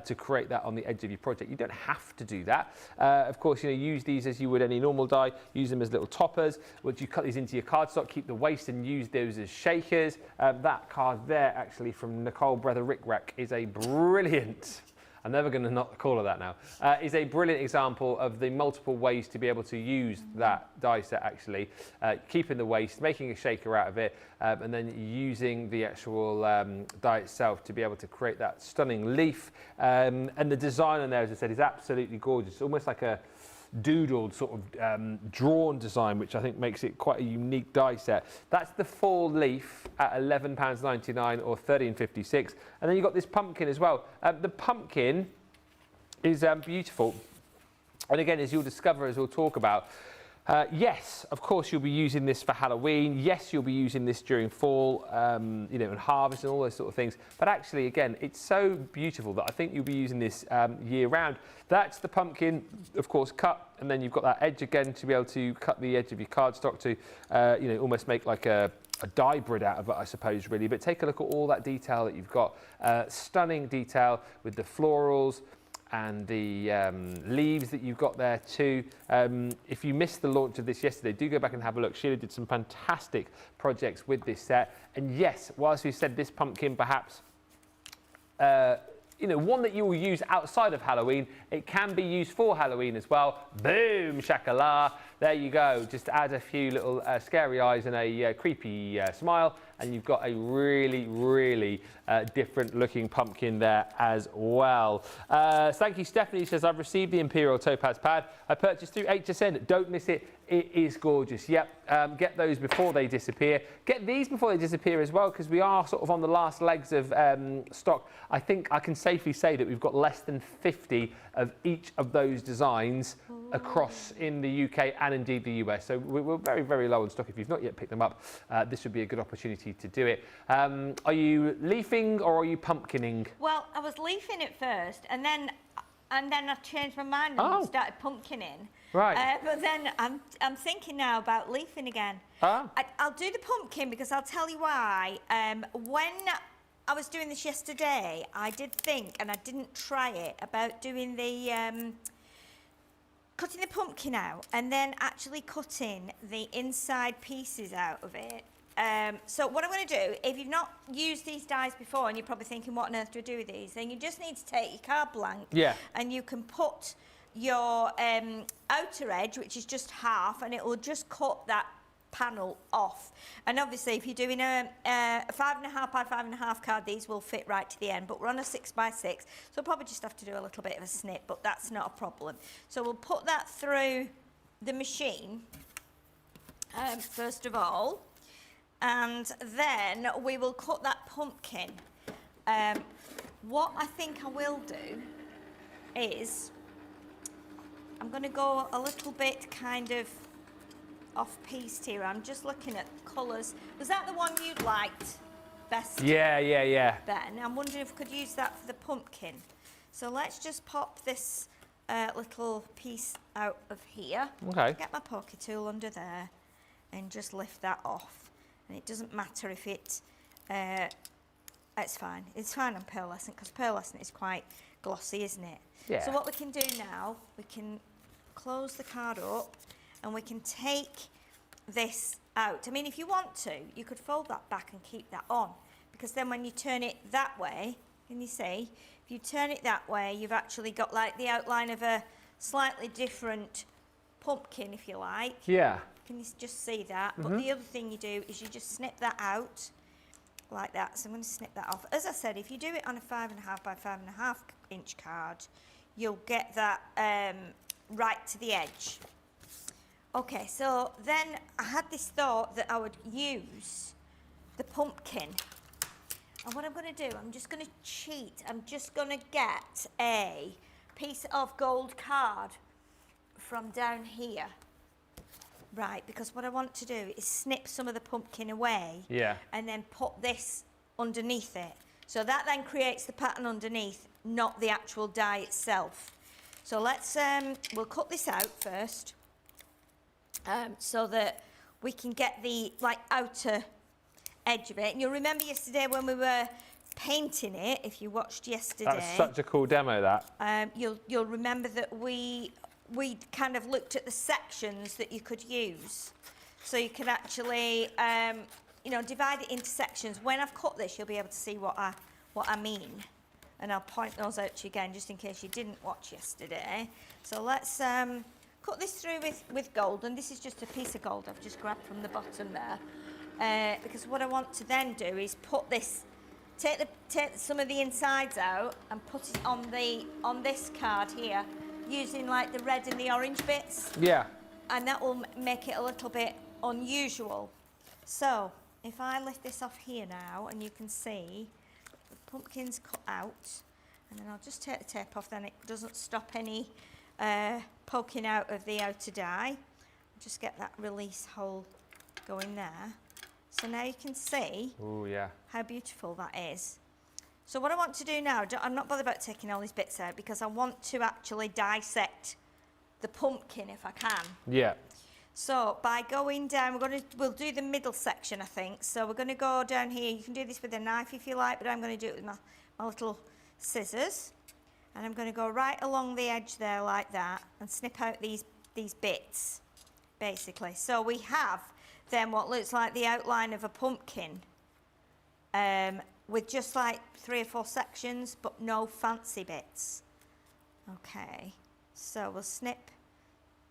to create that on the edge of your project. You don't have to do that. Of course, you know, use these as you would any normal die. Use them as little toppers. Once you cut these into your cardstock, keep the waste and use those as shakers. That card there, actually, from Nicole Brother Rick Rack, is a brilliant... I'm never going to not call her that now, is a brilliant example of the multiple ways to be able to use that die set, actually. Keeping the waste, making a shaker out of it, and then using the actual die itself to be able to create that stunning leaf. And the design on there, as I said, is absolutely gorgeous. Almost like a doodled sort of drawn design, which I think makes it quite a unique die set. That's the fall leaf at £11.99 or $13.56, and then you've got this pumpkin as well. The pumpkin is beautiful. And again, as you'll discover, as we'll talk about, yes, of course, you'll be using this for Halloween. Yes, you'll be using this during fall, you know, and harvest and all those sort of things. But actually, again, it's so beautiful that I think you'll be using this year round. That's the pumpkin, of course, cut, and then you've got that edge again to be able to cut the edge of your cardstock to, you know, almost make like a dye grid out of it, I suppose, really. But take a look at all that detail that you've got. Stunning detail with the florals and the leaves that you've got there too. If you missed the launch of this yesterday, do go back and have a look. Sheila did some fantastic projects with this set. And yes, whilst we said this pumpkin perhaps, you know, one that you will use outside of Halloween, it can be used for Halloween as well. Boom, shakala. There you go. Just add a few little scary eyes and a creepy smile, and you've got a really, really different looking pumpkin there as well. Thank you, Stephanie. Says, I've received the Imperial Topaz pad. I purchased through HSN. Don't miss it. It is gorgeous. Yep, get those before they disappear. Get these before they disappear as well, because we are sort of on the last legs of stock. I think I can safely say that we've got less than 50 of each of those designs across in the UK and indeed the US. So we're very, very low on stock. If you've not yet picked them up, this would be a good opportunity to do it. Are you leafing or are you pumpkining? Well, I was leafing at first, and then I changed my mind and started pumpkining. Right. But then I'm thinking now about leafing again. I'll do the pumpkin because I'll tell you why. When I was doing this yesterday, I did think, and I didn't try it, about doing the cutting the pumpkin out and then actually cutting the inside pieces out of it. So what I'm going to do, if you've not used these dies before and you're probably thinking, what on earth do I do with these? Then you just need to take your card blank and you can put your outer edge, which is just half, and it will just cut that panel off. And obviously, if you're doing a 5.5 by 5.5 card, these will fit right to the end, but we're on a 6 by 6, so we'll probably just have to do a little bit of a snip, but that's not a problem. So we'll put that through the machine first of all, and then we will cut that pumpkin. What I think I will do is I'm going to go a little bit kind of off-piste here. I'm just looking at colours. Was that the one you liked best? Yeah. Ben, I'm wondering if we could use that for the pumpkin. So let's just pop this little piece out of here. Okay. Get my poker tool under there and just lift that off. And it doesn't matter if it... it's fine. It's fine on pearlescent because pearlescent is quite glossy, isn't it? Yeah. So what we can do now, we can close the card up and we can take this out. I mean, if you want to, you could fold that back and keep that on, because then when you turn it that way, can you see? If you turn it that way, you've actually got like the outline of a slightly different pumpkin, if you like. Yeah. Can you just see that? But the other thing you do is you just snip that out like that. So I'm going to snip that off. As I said, if you do it on a 5.5 by 5.5 inch card, you'll get that right to the edge. Okay, so then I had this thought that I would use the pumpkin. And what I'm going to do, I'm just going to cheat. I'm just going to get a piece of gold card from down here. Right, because what I want to do is snip some of the pumpkin away and then put this underneath it. So that then creates the pattern underneath, not the actual die itself. So let's, we'll cut this out first. So that we can get the outer edge of it. And you'll remember yesterday when we were painting it, if you watched yesterday. That's such a cool demo, that. You'll remember that we kind of looked at the sections that you could use. So you could actually, you know, divide it into sections. When I've cut this, you'll be able to see what I mean. And I'll point those out to you again, just in case you didn't watch yesterday. So let's cut this through with gold, and this is just a piece of gold I've just grabbed from the bottom there. Because what I want to then do is put this, take some of the insides out and put it on this card here, using like the red and the orange bits. Yeah. And that will make it a little bit unusual. So if I lift this off here now, and you can see the pumpkin's cut out, and then I'll just take the tape off, then it doesn't stop any poking out of the outer die. Just get that release hole going there. So now you can see how beautiful that is. So what I want to do now, I'm not bothered about taking all these bits out because I want to actually dissect the pumpkin if I can. Yeah. So by going down, we'll do the middle section, I think. So we're going to go down here. You can do this with a knife if you like, but I'm going to do it with my little scissors. And I'm going to go right along the edge there like that and snip out these bits, basically. So we have then what looks like the outline of a pumpkin with just like 3 or 4 sections, but no fancy bits. Okay, so we'll snip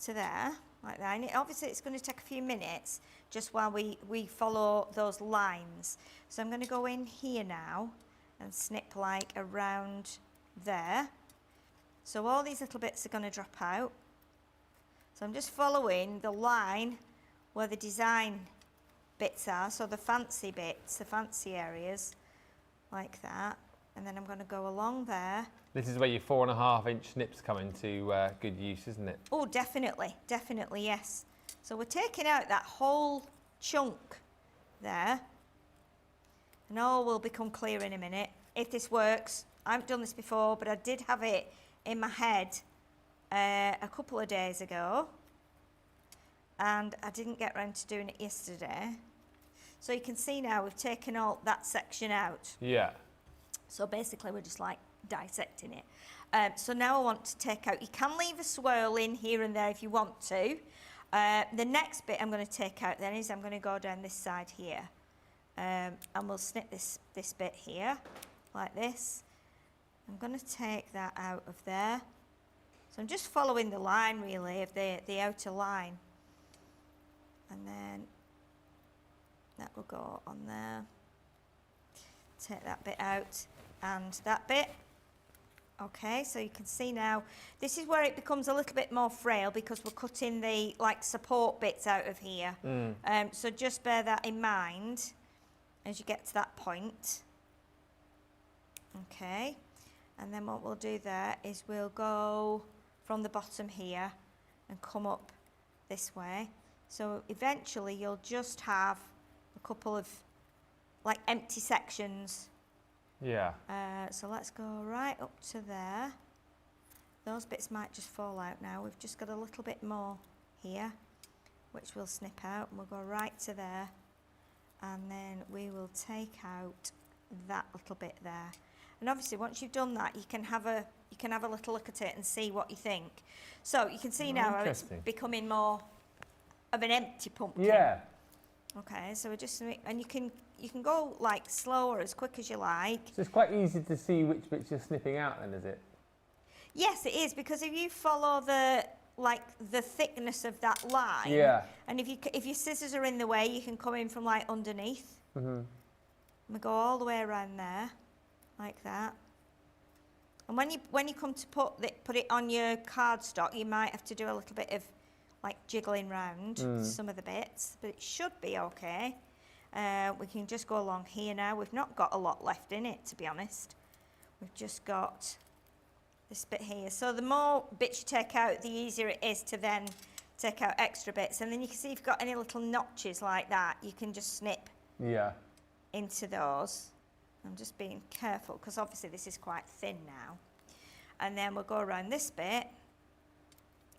to there like that. And obviously it's going to take a few minutes just while we follow those lines. So I'm going to go in here now and snip like around there. So all these little bits are going to drop out. So I'm just following the line where the design bits are, so the fancy bits, the fancy areas, like that. And then I'm going to go along there. This is where your 4.5-inch snips come into good use, isn't it? Oh, definitely, definitely, yes. So we're taking out that whole chunk there, and all will become clear in a minute. If this works, I haven't done this before, but I did have it in my head a couple of days ago, and I didn't get around to doing it yesterday. So you can see now we've taken all that section out. Yeah. So basically we're just like dissecting it. So now I want to take out, you can leave a swirl in here and there if you want to. The next bit I'm going to take out then is I'm going to go down this side here. And we'll snip this bit here, like this. I'm going to take that out of there. So I'm just following the line really of the outer line. And then that will go on there. Take that bit out and that bit. Okay, so you can see now, this is where it becomes a little bit more frail because we're cutting the like support bits out of here. So just bear that in mind as you get to that point. Okay, and then what we'll do there is we'll go from the bottom here and come up this way. So eventually you'll just have a couple of like empty sections. Yeah. So let's go right up to there. Those bits might just fall out now. We've just got a little bit more here, which we'll snip out, and we'll go right to there. And then we will take out that little bit there. And obviously once you've done that, you can have a little look at it and see what you think. So you can see now how it's becoming more of an empty pumpkin. Yeah. Okay, so we're just, and you can go like slow or as quick as you like. So it's quite easy to see which bits you're snipping out then, is it? Yes, it is, because if you follow the thickness of that line, and if your scissors are in the way, you can come in from like underneath. And we go all the way around there, like that. And when you come to put it on your cardstock, you might have to do a little bit of like jiggling round some of the bits, but it should be okay. We can just go along here now. We've not got a lot left in it, to be honest. We've just got this bit here. So the more bits you take out, the easier it is to then take out extra bits. And then you can see if you've got any little notches like that, you can just snip into those. I'm just being careful because obviously this is quite thin now. And then we'll go around this bit.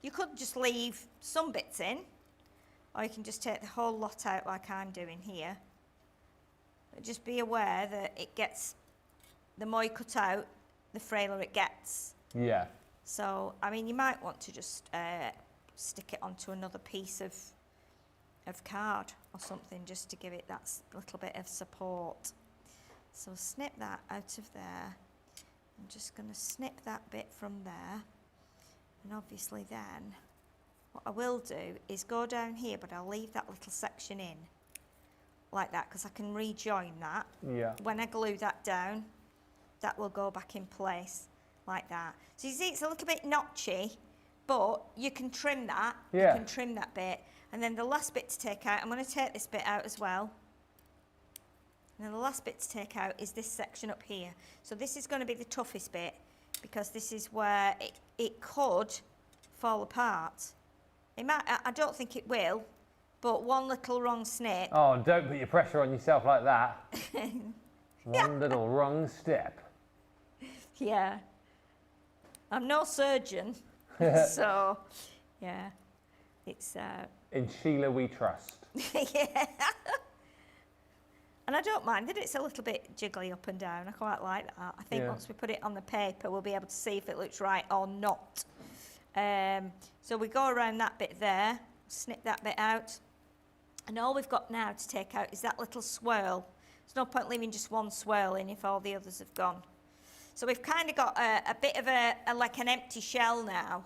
You could just leave some bits in, or you can just take the whole lot out like I'm doing here. But just be aware that it gets, the more you cut out, the frailer it gets. Yeah. So, I mean, you might want to just stick it onto another piece of card or something just to give it that little bit of support. So snip that out of there. I'm just going to snip that bit from there. And obviously then, what I will do is go down here, but I'll leave that little section in, like that, because I can rejoin that. Yeah. When I glue that down, that will go back in place, like that. So you see, it's a little bit notchy, but you can trim that. Yeah. You can trim that bit. And then the last bit to take out, I'm going to take this bit out as well. And then the last bit to take out is this section up here. So this is going to be the toughest bit, because this is where it could fall apart. It might, I don't think it will, but one little wrong snip. Oh, don't put your pressure on yourself like that. One little wrong step. Yeah. I'm no surgeon, so yeah, it's. In Sheila we trust. Yeah. And I don't mind that it's a little bit jiggly up and down. I quite like that. I think once we put it on the paper, we'll be able to see if it looks right or not. So we go around that bit there, snip that bit out. And all we've got now to take out is that little swirl. There's no point leaving just one swirl in if all the others have gone. So we've kind of got a bit of like an empty shell now.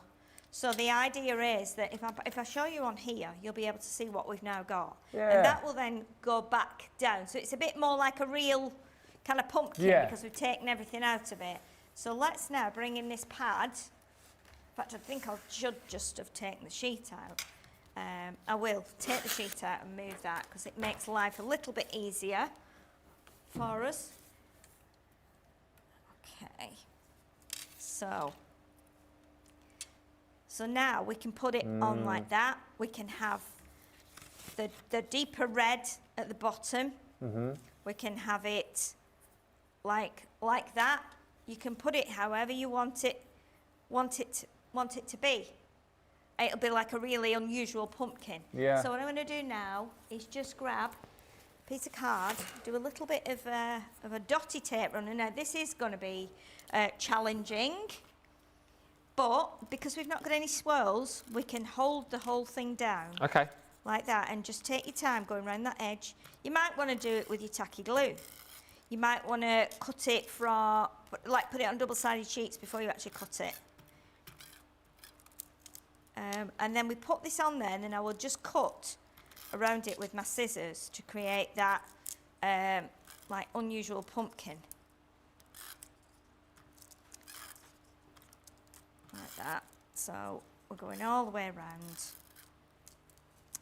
So the idea is that if I show you on here, you'll be able to see what we've now got. Yeah. And that will then go back down. So it's a bit more like a real kind of pumpkin because we've taken everything out of it. So let's now bring in this pad. In fact, I think I should just have taken the sheet out. I will take the sheet out and move that because it makes life a little bit easier for us. Okay. So now we can put it on like that. We can have the deeper red at the bottom. We can have it like that. You can put it however you want it to be. It'll be like a really unusual pumpkin. Yeah. So what I'm going to do now is just grab a piece of card, do a little bit of a dotty tape runner. Now this is going to be challenging. But because we've not got any swirls, we can hold the whole thing down. Okay. Like that, and just take your time going around that edge. You might want to do it with your tacky glue. You might want to cut it from, like put it on double-sided sheets before you actually cut it. And then we put this on there, and then I will just cut around it with my scissors to create that like unusual pumpkin. Like that. So we're going all the way around.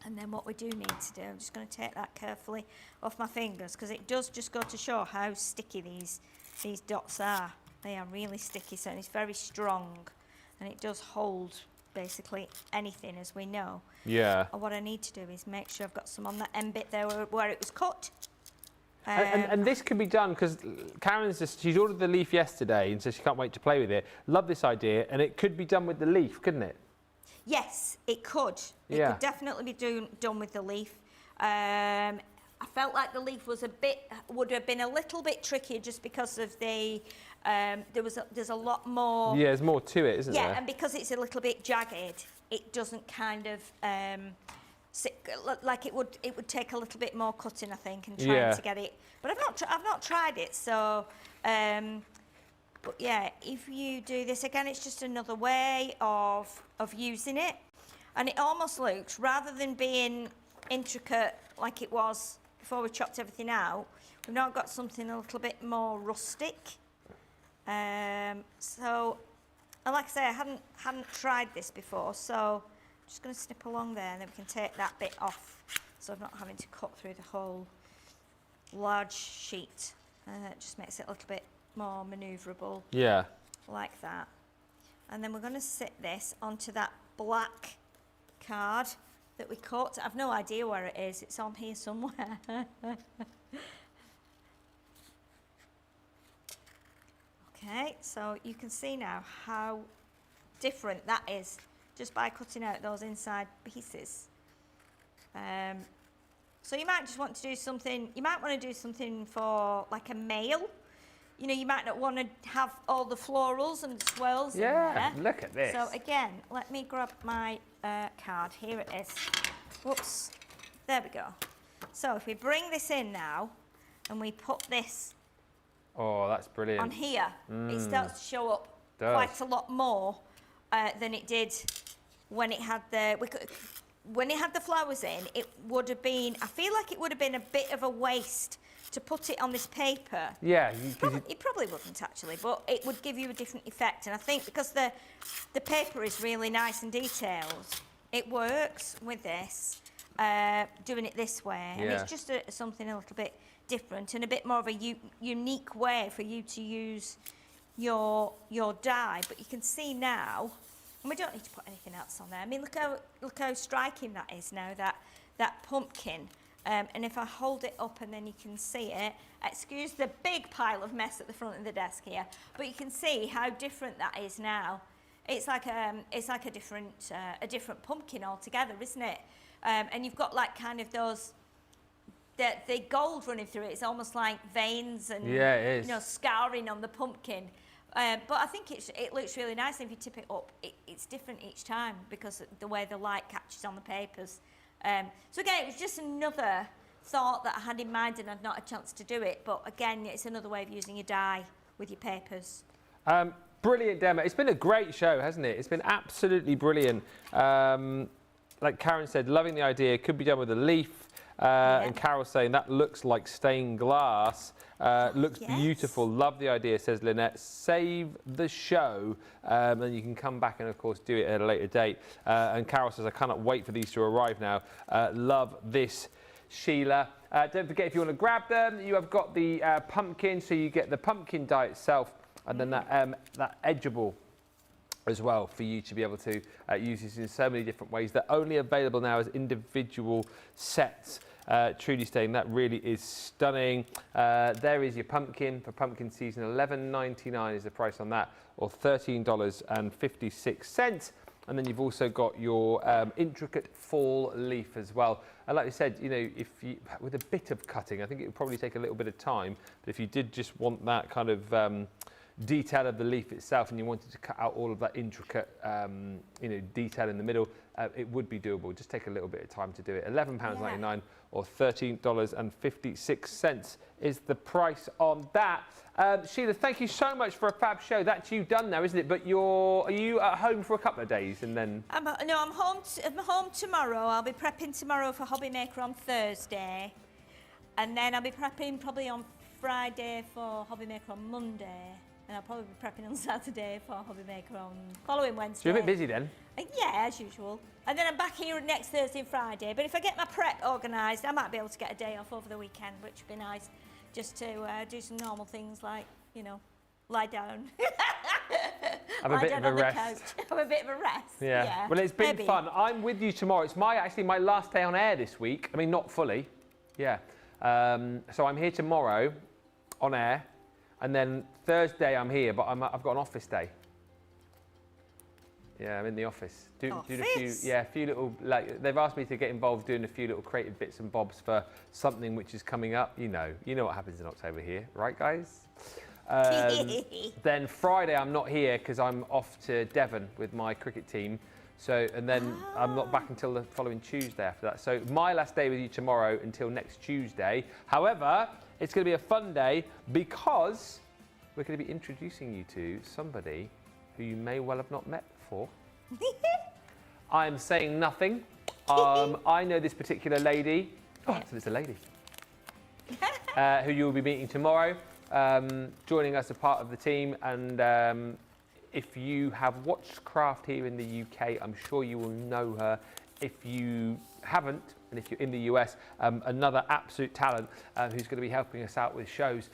And then what we do need to do, I'm just going to take that carefully off my fingers because it does just go to show how sticky these dots are. They are really sticky, so it's very strong, and it does hold basically anything, as we know. Yeah. And what I need to do is make sure I've got some on that end bit there where it was cut. And this could be done because she's ordered the leaf yesterday and so she can't wait to play with it. Love this idea, and it could be done with the leaf, couldn't it? Yes, it could. It could definitely be done with the leaf. I felt like the leaf was would have been a little bit trickier just because of the, there's a lot more. Yeah, there's more to it, isn't there? Yeah, and because it's a little bit jagged, it doesn't kind of, like it would take a little bit more cutting, I think, and trying to get it. But I've not tried it, so. But yeah, if you do this again, it's just another way of using it, and it almost looks, rather than being intricate like it was before we chopped everything out, we've now got something a little bit more rustic. So, and like I say, I hadn't tried this before, so I'm just going to snip along there, and then we can take that bit off, so I'm not having to cut through the whole large sheet. It just makes it a little bit more manoeuvrable. Yeah. Like that. And then we're going to sit this onto that black card that we cut. I've no idea where it is. It's on here somewhere. Okay, so you can see now how different that is just by cutting out those inside pieces. So you might just want to do something, you might want to do something for like a male. You know, you might not want to have all the florals and swirls in there. Yeah, look at this. So again, let me grab my card. Here it is. Whoops. There we go. So if we bring this in now, and we put this that's brilliant. on here, it starts to show up quite a lot more than it did when it had when it had the flowers in. It would have been, I feel like it would have been a bit of a waste to put it on this paper. Yeah. It probably wouldn't actually, but it would give you a different effect. And I think because the paper is really nice and detailed, it works with this, doing it this way. And it's just something a little bit different and a bit more of a unique way for you to use your die. But you can see now, And we don't need to put anything else on there. I mean, look how striking that is now, that pumpkin. And if I hold it up and then you can see it, excuse the big pile of mess at the front of the desk here, but you can see how different that is now. It's like a different pumpkin altogether, isn't it? And you've got like kind of those, the gold running through it. It's almost like veins and it is. You know, scarring on the pumpkin. But I think it looks really nice. And if you tip it up, it's different each time because of the way the light catches on the papers. So again, it was just another thought that I had in mind and I'd not had a chance to do it. But again, it's another way of using your die with your papers. Brilliant demo. It's been a great show, hasn't it? It's been absolutely brilliant. Like Karen said, loving the idea. Could be done with a leaf. And Carol saying that looks like stained glass. Looks beautiful. Love the idea, says Lynette. Save the show, and you can come back and, of course, do it at a later date. And Carol says, I cannot wait for these to arrive now. Love this, Sheila. Don't forget, if you want to grab them, you have got the pumpkin, so you get the pumpkin die itself, and then that edgeable as well for you to be able to use this in so many different ways. They're only available now as individual sets. Truly saying that really is stunning. There is your pumpkin for pumpkin season. $11.99 is the price on that, or $13.56. And then you've also got your intricate fall leaf as well. And like I said, you know, if you, with a bit of cutting, I think it would probably take a little bit of time. But if you did just want that kind of detail of the leaf itself, and you wanted to cut out all of that intricate, you know, detail in the middle, it would be doable. Just take a little bit of time to do it. £11.99 or $13.56 is the price on that. Sheila, thank you so much for a fab show. That's you done now, isn't it? But are you at home for a couple of days and then? I'm home tomorrow. I'll be prepping tomorrow for Hobby Maker on Thursday, and then I'll be prepping probably on Friday for Hobby Maker on Monday. And I'll probably be prepping on Saturday for Hobby Maker on following Wednesday. So you're a bit busy then? Yeah, as usual. And then I'm back here next Thursday and Friday. But if I get my prep organised, I might be able to get a day off over the weekend, which would be nice, just to do some normal things like, you know, lie down. Have a bit of a rest. Have a bit of a rest. Yeah. Well, it's been fun. I'm with you tomorrow. It's actually my last day on air this week. I mean, not fully. Yeah. So I'm here tomorrow on air. And then Thursday I'm here, but I've got an office day. Yeah, I'm in the office. Doing a few little, like, they've asked me to get involved doing a few little creative bits and bobs for something which is coming up. You know what happens in October here, right, guys? Then Friday I'm not here because I'm off to Devon with my cricket team. So, and then I'm not back until the following Tuesday after that. So my last day with you tomorrow until next Tuesday. However, it's going to be a fun day because we're going to be introducing you to somebody who you may well have not met before. I'm saying nothing. I know this particular lady. Oh, so it's a lady. Who you'll be meeting tomorrow, joining us as part of the team. And if you have watched Craft here in the UK, I'm sure you will know her. If you haven't, and if you're in the US, another absolute talent who's going to be helping us out with shows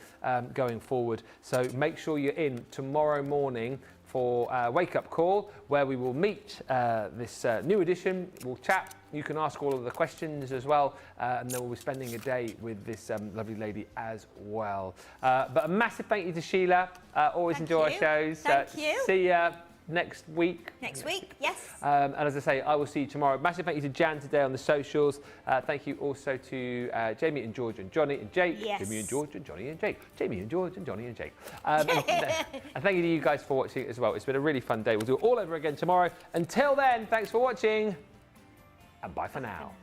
going forward. So make sure you're in tomorrow morning for Wake Up Call, where we will meet this new edition. We'll chat. You can ask all of the questions as well, and then we'll be spending a day with this lovely lady as well. But a massive thank you to Sheila. Always enjoy our shows. Thank you. See ya next week. Next week, yes. And as I say, I will see you tomorrow. Massive thank you to Jan today on the socials. Thank you also to Jamie and George and Johnny and Jake. Yes. Jamie and George and Johnny and Jake. Jamie and George and Johnny and Jake. And thank you to you guys for watching as well. It's been a really fun day. We'll do it all over again tomorrow. Until then, thanks for watching and bye for now.